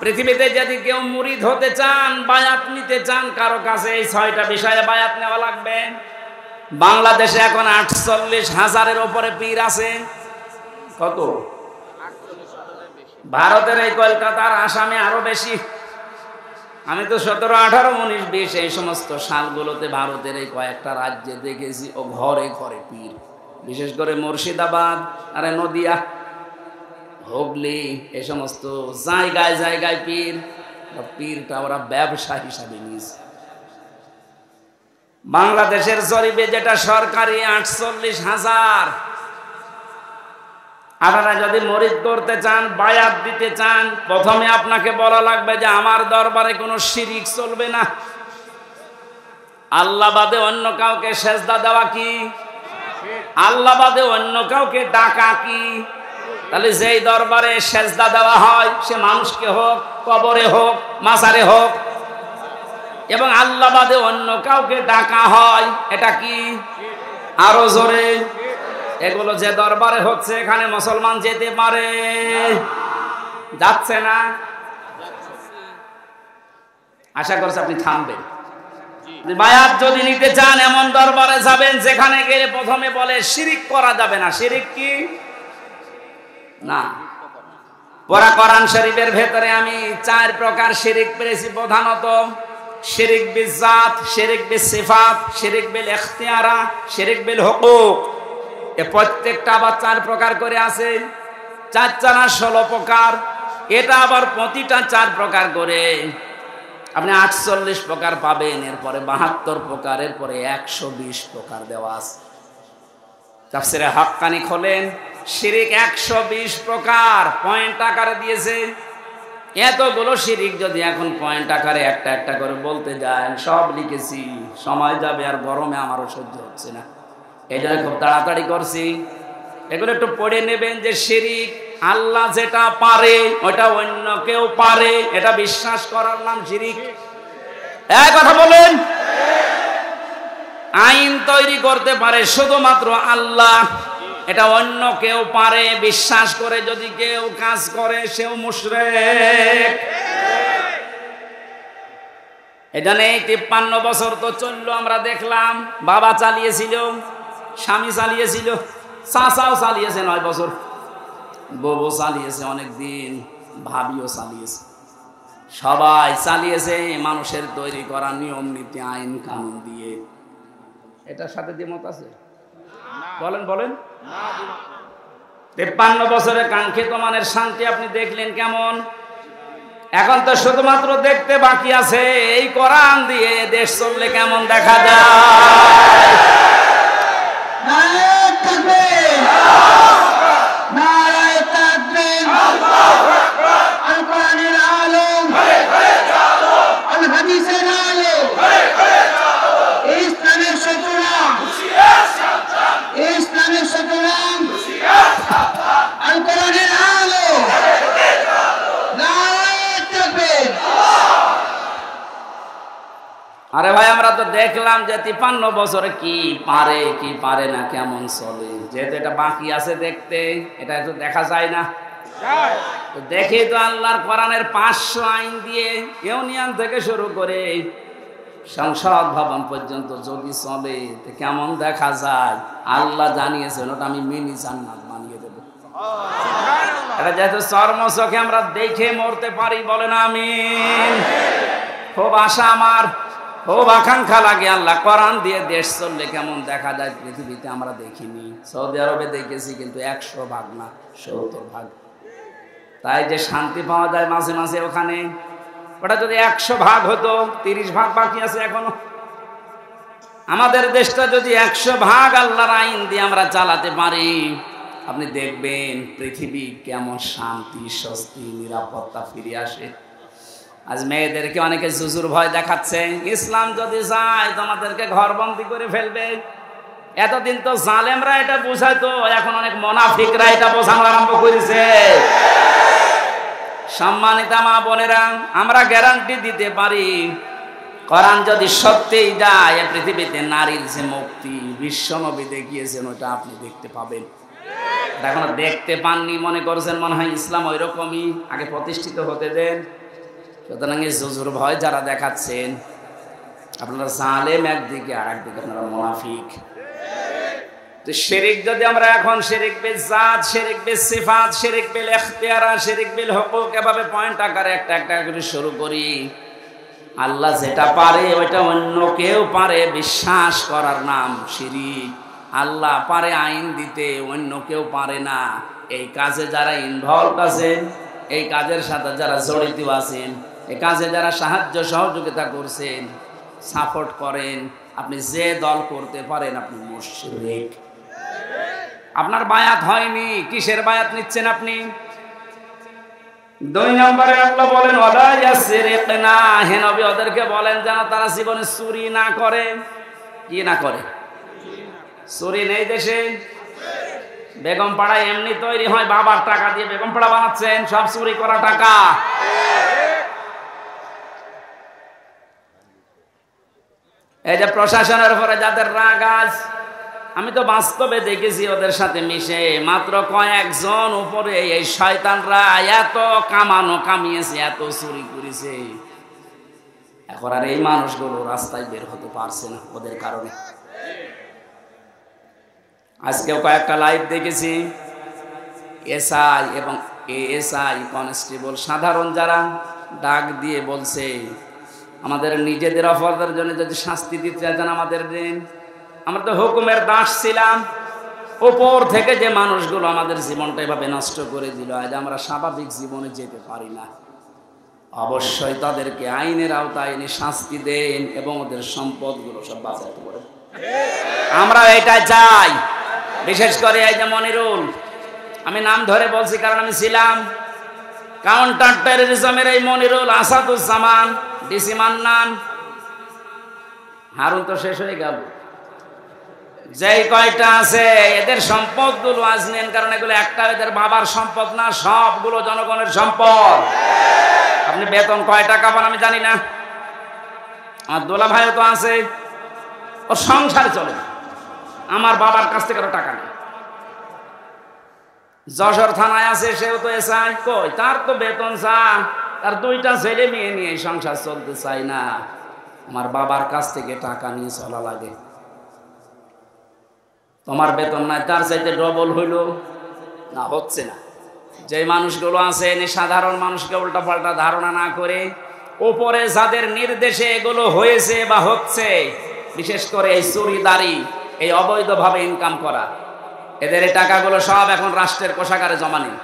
পৃথিবীতে যদি কেউ মুরিদ হতে চান, বায়াত নিতে চান কারো কাছে, এই 6টা বিষয়ে বায়াত নেওয়া লাগবে। বাংলাদেশে এখন 48,000-এর উপরে পীর আছে। কত? ভারতের এই কলকাতার, আসামে আরো বেশি। আমি তো 17, 18, 19, 20 এই সমস্ত সালগুলোতে ভারতের এই কয়েকটা রাজ্যে দেখেছি, ও ঘরে ঘরে পীর। বিশেষ করে মুর্শিদাবাদ, আরে নদিয়া, হুগলি, এই সমস্ত জায়গায় জায়গায় পীর। পীরটা ওরা ব্যবসা হিসাবে নিয়েছে। বাংলাদেশের জরিপে যেটা সরকারি, 48,000। আপনারা যদি মুরিদ করতে চান, বায়াত দিতে চান, প্রথমে আপনাকে বলা লাগবে যে আমার দরবারে কোনো শিরিক চলবে না। আল্লাহ বাদে অন্য কাউকে সেজদা দেওয়া কি? আল্লাহ বাদে অন্য কাউকে ডাকা কি? তাহলে যেই দরবারে সেজদা দেওয়া হয়, সে মানুষকে হোক, কবরে হোক, মাজারে হোক, এবং আল্লাহ বাদে অন্য কাউকে ডাকা হয়, এটা কি? আরো জোরে। এগুলো যে দরবারে হচ্ছে, এখানে মুসলমান যেতে পারে? যাচ্ছে না? আশা করছি আপনি থামবেন। বায়াত যদি নিতে চান, এমন দরবারে যাবেন যেখানে গেলে প্রথমে বলে শিরিক করা যাবে না। শিরিক কি? না। পড়া কোরআন শরীফের ভেতরে আমি 4 প্রকার শিরিক পেয়েছি প্রধানত। শিরিক বিল জাত, শিরিক বিল সিফাত, শিরিক বিল ইখতিয়ারা, শিরিক বিল হুকুক। এ প্রত্যেকটা আবার 4 প্রকার করে আছে। 4 4 16 প্রকার। এটা আবার প্রতিটা 4 প্রকার করে আপনি 48 প্রকার পাবেন। এরপরে 72 প্রকার, এরপরে 120 প্রকার দেওয়া আছে। তাফসীরে হাক্কানি খোলেন, শিরিক 120 প্রকার পয়েন্ট আকারে দিয়েছে। এতগুলো শিরিক যদি এখন পয়েন্ট আকারে একটা একটা করে বলতে যান, সব লিখেছি, সময় যাবে, আর গরমে আমারও সহ্য হচ্ছে না। এই জন্য খুব তাড়াতাড়ি করছি। এগুলো একটু পড়ে নেবেন যে শিরিক, আল্লাহ যেটা পারে ওটা অন্য কেউ পারে, এটা বিশ্বাস করার নাম শিরিক। এক কথা বলেন, আইন তৈরি করতে পারে শুধুমাত্র আল্লাহ, এটা অন্য কেউ পারে বিশ্বাস করে যদি কেউ কাজ করে, সেও মুশরিক। এখানে 53 বছর তো চললো, আমরা দেখলাম। বাবা চালিয়েছিল, স্বামী চালিয়েছিল, চাচাও চালিয়েছে 9 বছর, বউ চালিয়েছে অনেকদিন, ভাবিও চালিয়েছে, সবাই চালিয়েছে মানুষের তৈরি করা নিয়ম নীতি, আইন কানুন দিয়ে। এটার সাথে দ্বিমত আছে? বলেন বলেন। 53 বছরের কাঙ্ক্ষিত মানের শান্তি আপনি দেখলেন কেমন? এখন তো শুধুমাত্র দেখতে বাকি আছে এই কোরআন দিয়ে দেশ চললে কেমন দেখা যায়। নারায়ে তাকবীর, নারায়ে তাকবীর, আল কোরআনের আলো, আল হাদিসের আলো, ইসলামের সূচনা, ইসলামের সূচনা, আল কোরআনের আলো, নারায়ে তাকবীর। আরে ভাই আমরা তো দেখলাম যে 53 বছরে কি পারে কি পারে না, কেমন চলে। যেহেতু এটা বাকি আছে দেখতে, এটা তো দেখা যায় না। তো দেখি তো আল্লাহর কোরআনের 500 আইন দিয়ে ইউনিয়ন থেকে শুরু করে সংসদ ভবন পর্যন্ত যদি চলে তো কেমন দেখা যায়। আল্লাহ জানিয়েছেন ওটা আমি মিনি জান্নাত বানিয়ে দেব। এটা যেহেতু চর্মচোখে আমরা দেখে মরতে পারি, বলেন আমিন। খুব আশা আমার, খুব আকাঙ্ক্ষা লাগে আল্লাহ কোরআন দিয়ে দেশ চললে কেমন দেখা যায়। পৃথিবীতে আমরা দেখিনি, সৌদি আরবে দেখেছি কিন্তু 100 ভাগ না 70 ভাগ। তাই যে শান্তি পাওয়া যায় মাঝে মাঝে ওখানে, ওটা যদি 100 ভাগ হতো, 30 ভাগ বাকি আছে এখনো। আমাদের দেশটা যদি 100 ভাগ আল্লাহর আইন দিয়ে আমরা চালাতে পারি, আপনি দেখবেন পৃথিবী কেমন শান্তি, স্বস্তি, নিরাপত্তা ফিরে আসে। আজ মেয়েদেরকে অনেকে জুজুর ভয় দেখাচ্ছে, ইসলাম যদি চায় তোমাদেরকে ঘরবন্দি করে ফেলবে। এতদিন তো জালেমরা এটা বুঝাইতো, এখন অনেক মুনাফিকরা এটা বোঝানো আরম্ভ করেছে। সম্মানিতা মা বোনেরা, আমরা গ্যারান্টি দিতে পারি কোরআন যদি সত্যিই যায়, পৃথিবীতে নারীর যে মুক্তি বিশ্বনবী দেখিয়েছেন ওটা আপনি দেখতে পাবেন। এখনো দেখতে পাননি, মনে করছেন মনে হয় ইসলাম ওই রকমই, আগে প্রতিষ্ঠিত হতে দেন। সুতরাং এই জুজুর ভয় যারা দেখাচ্ছেন, আপনারা জালেম একদিকে আর একদিকে আপনারা মুনাফিক। তো শিরক যদি আমরা এখন শিরক বিল জাত, শিরক বিল সিফাত, শিরক বিল ইখতিয়ারা, শিরক বিল হুকুক এভাবে পয়েন্ট আকারে একটা একটা করে শুরু করি, আল্লাহ যেটা পারে ওইটা অন্য কেউ পারে বিশ্বাস করার নাম শিরক। আল্লাহ পারে আইন দিতে, অন্য কেউ পারে না। এই কাজে যারা ইনভলভ আছেন, এই কাজের সাথে যারা জড়িত আছেন, এই কাজে যারা সাহায্য সহযোগিতা করছেন, সাপোর্ট করেন, আপনি যে দল করতে পারেন আপনি মুশরিক। আপনার বায়াত হয়নি, কিসের বায়াত নিচ্ছেন আপনি? 2 নম্বরে আল্লাহ বলেন ওয়ালা ইয়াসরিকনা, হে নবী ওদেরকে বলেন যেন তারা জীবনে চুরি না করে। কি না করে? চুরি নেই দেশে। বেগম পাড়া এমনি তৈরি হয়, বাবার টাকা দিয়ে বেগম পাড়া বানাচ্ছেন, সব চুরি করা টাকা। এই যে প্রশাসনের উপরে যাদের রাগ আজ, আমি তো বাস্তবে দেখেছি ওদের সাথে মিশে, মাত্র কয়েকজন উপরে এই শয়তানরা এত কামিয়েছে, এত চুরি করেছে, এখন আর এই মানুষগুলো রাস্তায় বের হতে পারছে না ওদের কারণে। আজকেও কয়েকটা লাইভ দেখেছি, এসআই এবং এএসআই কনস্টেবল সাধারণ যারা ডাক দিয়ে বলছে আমাদের নিজেদের অপরাধের জন্য যদি শাস্তি দিতে চান আমাদের দিন। আমরা তো হুকুমের দাস ছিলাম, উপর থেকে যে মানুষগুলো আমাদের জীবনটা এভাবে নষ্ট করে দিল, আজ আমরা স্বাভাবিক জীবনে যেতে পারি না। অবশ্যই তাদেরকে আইনের আওতায় এনে শাস্তি দেন এবং ওদের সম্পদগুলো সব বাঁচাতে পারেন। আমরা এটা চাই। বিশেষ করে এই যে মনিরুল, আমি নাম ধরে বলছি কারণ আমি ছিলাম কাউন্টার টেররিজমের এই মনিরুল, আসাদুজ্জামান, ডিসি মান্নান, হারুন তো শেষ হয়ে গেল, যেই কয়টা আছে এদের সম্পদগুলো আজ নেন, কারণ এগুলো একটা এদের বাবার সম্পদ না, সবগুলো জনগণের সম্পদ। আপনি বেতন কয় টাকা পান আমি জানি না, আমার দোলা ভাইও তো আছে, ওর সংসারে চলে, আমার বাবার কাছ থেকে টাকা নেই। যশোর থানায় আছে, সেও তো এসআই, কই তার তো বেতন চা, তার 2টা ছেলে মেয়ে নিয়ে সংসার চলতে চাই না, আমার বাবার কাছ থেকে টাকা নিয়ে চলা লাগে। তোমার বেতন নাই, তার চাইতে ডবল হইল না, হচ্ছে না। যে মানুষগুলো আছে সাধারণ মানুষকে উল্টা পাল্টা ধারণা না করে, উপরে যাদের নির্দেশে এগুলো হয়েছে বা হচ্ছে, বিশেষ করে এই চুরিদারি, এই অবৈধভাবে ইনকাম করা। এদের এই টাকাগুলো সব এখন রাষ্ট্রের কোষাগারে জমা নেই।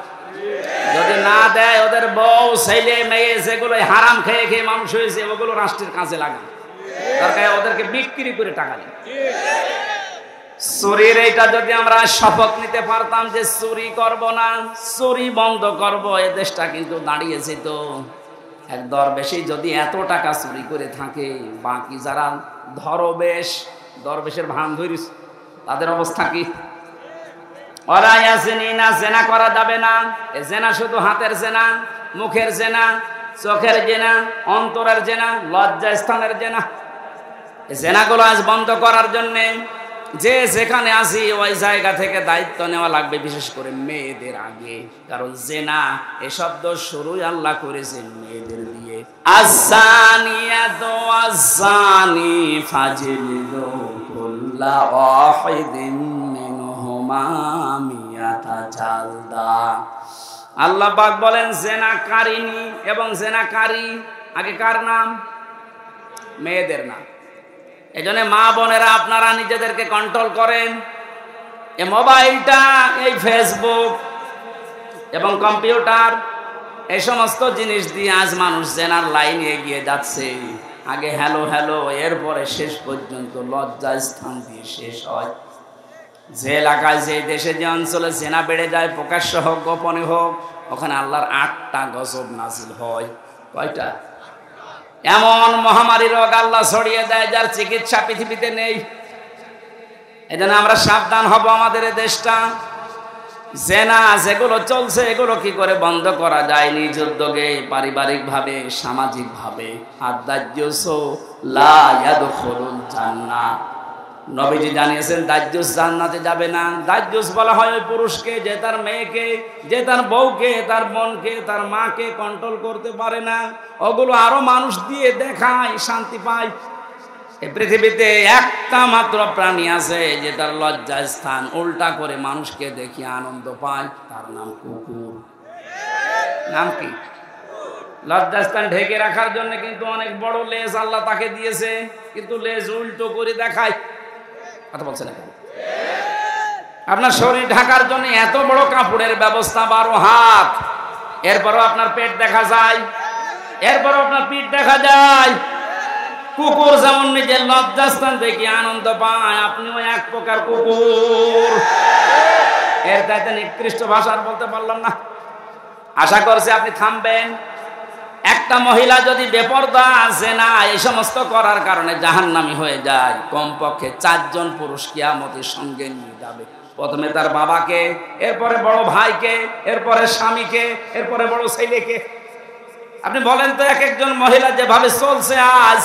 যদি না দেয় ওদের বউ ছেলে মেয়ে যেগুলো হারাম খেয়ে খেয়ে মানুষ হয়েছে ওগুলো রাষ্ট্রের কাজে লাগে, দরকার ওদেরকে বিক্রি করে টাকা নেই। চুরির এইটা যদি আমরা শপথ নিতে পারতাম যে চুরি করব না, চুরি বন্ধ করব, এ দেশটা কিন্তু দাঁড়িয়েছে। তো এক দরবেশই যদি এত টাকা চুরি করে থাকে, বাকি যারা দরবেশের ভান ধরিস তাদের অবস্থা কি? ওরা ইয়াসিনা জেনা করা যাবে না। এ জেনা শুধু হাতের জেনা, মুখের জেনা, চোখের জেনা, অন্তরের জেনা, লজ্জা স্থানের জেনা। এই জেনাগুলো আজ বন্ধ করার জন্য যে যেখানে আসি ওই জায়গা থেকে দায়িত্ব নেওয়া লাগবে, বিশেষ করে মেয়েদের আগে। কারণ জেনা এ শব্দ শুরুই আল্লাহ করেছেন মেয়েদের দিয়ে। আযানিয়াতু ওয়াযানি ফাজলিদু কুল্লা ওয়াহিদিন মিনহুমা মিয়াতা জালদা। আল্লাহ পাক বলেন জেনাকারিনী এবং জেনাকারী, আগে কার নাম? মেয়েদের নাম। এজন্য মা বোনেরা আপনারা নিজেদেরকে কন্ট্রোল করেন। এই মোবাইলটা, এই ফেসবুক এবং কম্পিউটার, এই সমস্ত জিনিস দিয়ে আজ মানুষ জেনার লাইনে এগিয়ে যাচ্ছে। আগে হ্যালো হ্যালো, এরপরে শেষ পর্যন্ত লজ্জা স্থান দিয়ে শেষ হয়। যে এলাকায়, যে দেশে, যে অঞ্চলে জেনা বেড়ে যায়, প্রকাশ্য হোক গোপনে হোক, ওখানে আল্লাহর 8টা গজব নাজিল হয়। কয়টা? এমন মহামারী রোগ আল্লাহ ছড়িয়ে দেয় যার চিকিৎসা পৃথিবীতে নেই। এজন্য আমরা সাবধান হব। আমাদের এই দেশটা জেনা যেগুলো চলছে এগুলো কি করে বন্ধ করা যায় নিজ উদ্যোগে, পারিবারিক ভাবে, সামাজিক ভাবে। আদ-দাজ্জুস লা ইয়াদখুলুল জান্নাহ। নবীজি জানিয়েছেন দাজ্জুস জান্নাতে যাবে না। দাজ্জুস বলা হয় ওই পুরুষকে যে তার মেয়েকে, যে তার বউকে, তার বোনকে, তার মাকে কন্ট্রোল করতে পারে না। ওগুলো আরো মানুষ দিয়ে দেখায়, শান্তি পায়। এই পৃথিবীতে একটা মাত্র প্রাণী আছে যে তার লজ্জা স্থান উল্টা করে মানুষকে দেখিয়ে আনন্দ পায়, তার নাম কুকুর। নাম কি? লজ্জাস্থান ঢেকে রাখার জন্য কিন্তু অনেক বড় লেজ আল্লাহ তাকে দিয়েছে, কিন্তু লেজ উল্টো করে দেখায়। কথা বলছেন এখন? আপনার শরীর ঢাকার জন্য এত বড় কাপড়ের ব্যবস্থা, 12 হাত, এরপরও আপনার পেট দেখা যায়, এরপরও আপনার পিঠ দেখা যায়। কুকুর যেমন নিজের লজ্জাস্থান থেকে আনন্দ পায়, আপনিও এক প্রকার কুকুর। এর চাইতে নিকৃষ্ট ভাষা আর বলতে পারলাম না। আশা করছি আপনি থামবেন। একটা মহিলা যদি বেপরদা, জেনা এই সমস্ত করার কারণে জাহান্নামী হয়ে যায়, কমপক্ষে 4 জন পুরুষ কিয়ামতের সঙ্গে নিয়ে যাবে। প্রথমে তার বাবাকে, এরপরে বড় ভাইকে, এরপরে স্বামীকে, এরপরে বড় ছেলেকে। আপনি বলেন তো, এক একজন মহিলা যেভাবে চলছে আজ,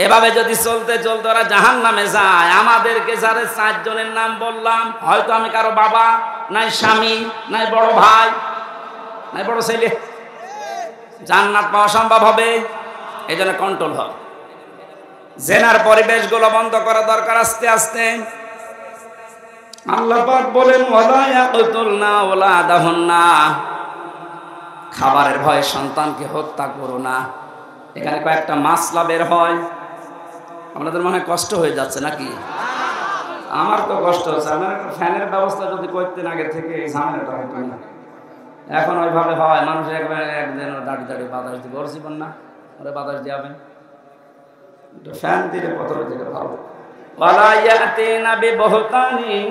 এভাবে যদি চলতে চলতে ওরা জাহান্নামে যায়, আমাদেরকে যারা 4 জনের নাম বললাম, হয়তো আমি কারো বাবা, নাই স্বামী, নাই বড় ভাই, নাই বড় ছেলে, জান্নাত পাওয়া সম্ভব হবে? এই জন্য কন্ট্রোল হবে। জেনার পরিবেশগুলো বন্ধ করা দরকার আস্তে আস্তে। আল্লাহ পাক বলেন ওয়ালা ইয়াকতুলনা ওয়ালাদাহুন্না, খাবারের ভয়ে সন্তানকে হত্যা করো না। এখানে কয়েকটা মাসলা বের হয়। আপনাদের মনে হয় কষ্ট হয়ে যাচ্ছে নাকি? আমার তো কষ্ট হচ্ছে। আমার একটা ফ্যানের ব্যবস্থা যদি করতেন আগে থেকে, এই ঝামেলাটা হতো না। এখন ওইভাবে হয়, মানুষ একবারে একদিন দাঁড়িয়ে দাঁড়িয়ে বাতাস দিবে। ওর জীবন না, ওরা বাতাস দিয়াবেন, ফ্যান দিলে পত্র দিলে ভালো। ওয়ালা ইয়াতিনা বিবহতানিন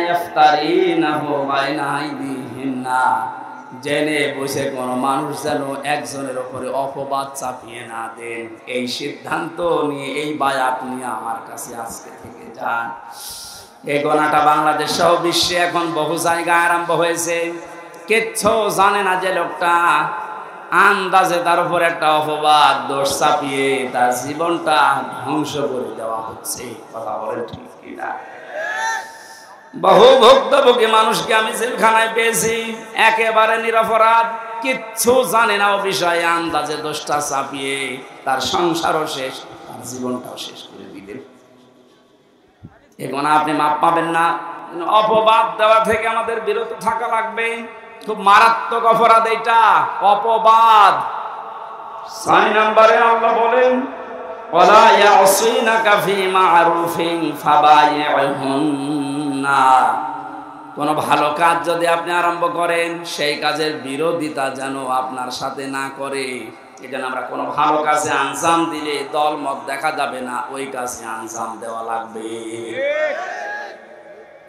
ইয়াফতারিনাহু বাইনা আইদিহিন্না, জেনে বসে কোনো মানুষ যেন একজনের উপরে অপবাদ চাপিয়ে না দেন, এই সিদ্ধান্ত নিয়ে, এই বায়াত নিয়ে আমার কাছে আজকে থেকে যান। এই গোনাটা বাংলাদেশ সহ বিশ্বে এখন বহু জায়গায় আরম্ভ হয়েছে। কিচ্ছু জানে না যে লোকটা, আন্দাজে তার উপর একটা অপবাদ, দোষ চাপিয়ে তার জীবনটা ধ্বংস করে দেওয়া হচ্ছে। কথা বলেন ঠিক কিনা? বহু ভুক্তভোগী মানুষকে আমি জেলখানায় পেয়েছি, একেবারে নিরপরাধ, কিচ্ছু জানে না ও বিষয়ে, আন্দাজে দোষটা চাপিয়ে তার সংসারও শেষ, তার জীবনটাও শেষ করে দিলেন। এখন আপনি মাপ পাবেন না। অপবাদ দেওয়া থেকে আমাদের বিরত থাকা লাগবে। খুব মারাত্মক অপরাধ এটা, অপবাদ। 6 নম্বরে আল্লাহ বলেন ওয়ালা ইয়াসিনাকা ফি মা'রুফিন ফাবাই'হুন্না। কোন ভালো কাজ যদি আপনি আরম্ভ করেন, সেই কাজের বিরোধিতা যেন আপনার সাথে না করে। এই জন্য আমরা কোনো ভালো কাজে আঞ্জাম দিলে দল মত দেখা যাবে না, ওই কাজে আঞ্জাম দেওয়া লাগবে।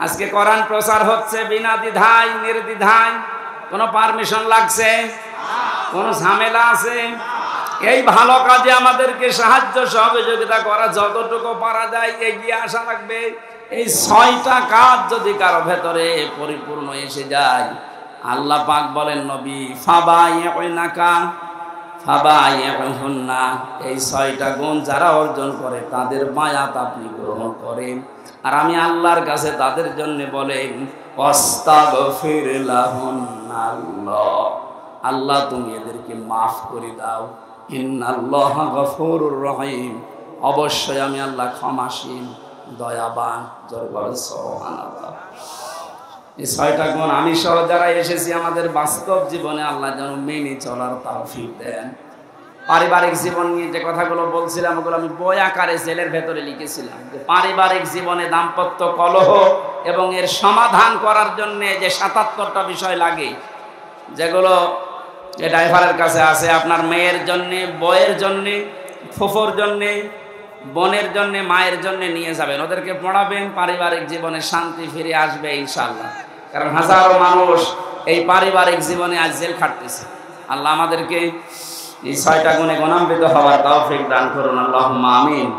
আজকে কোরআন প্রচার হচ্ছে বিনা দ্বিধায় নির্দ্বিধায়, কোনো পারমিশন লাগছে, কোনো ঝামেলা আছে? এই ভালো কাজে আমাদেরকে সাহায্য সহযোগিতা করা, যতটুকু পারা যায় এগিয়ে আসা লাগবে। এই 6টা কাজ যদি কারো ভেতরে পরিপূর্ণ এসে যায়, আল্লাহ পাক বলেন নবী ফাবাই'হুন্না, এই 6টা গুণ যারা অর্জন করে তাদের বায়াত আপনি গ্রহণ করেন। আর আমি আল্লাহর কাছে তাদের জন্য বলেন আস্তাগফির লাহুন্না, আল্লাহ তুমি এদেরকে মাফ করে দাও। ইন্নাল্লাহা গফুরুর রহিম, অবশ্যই আমি আল্লাহ ক্ষমাশীল দয়াবান। জোরে বলেন সুবহানাল্লাহ। এই 6টা গুণ আমি সহ যারা এসেছি আমাদের বাস্তব জীবনে আল্লাহ যেন মেনে চলার তৌফিক দেন। পারিবারিক জীবন নিয়ে যে কথাগুলো বলছিলাম, ওগুলো আমি বই আকারে জেলের ভেতরে লিখেছিলাম, যে পারিবারিক জীবনে দাম্পত্য কলহ এবং এর সমাধান করার জন্য যে 77টা বিষয় লাগে, যেগুলো এই ড্রাইভারের কাছে আছে, আপনার মেয়ের জন্যে, বউয়ের জন্যে, ফুফুর জন্যে, বোনের জন্যে, মায়ের জন্যে নিয়ে যাবেন, ওদেরকে পড়াবেন, পারিবারিক জীবনে শান্তি ফিরে আসবে ইনশাআল্লাহ। কারণ হাজারো মানুষ এই পারিবারিক জীবনে আজ জেল খাটতেছে। আল্লাহ আমাদেরকে এই 6টা গুণে গুণান্বিত হওয়ার তৌফিক দান করুন, আল্লাহুম্মা আমিন।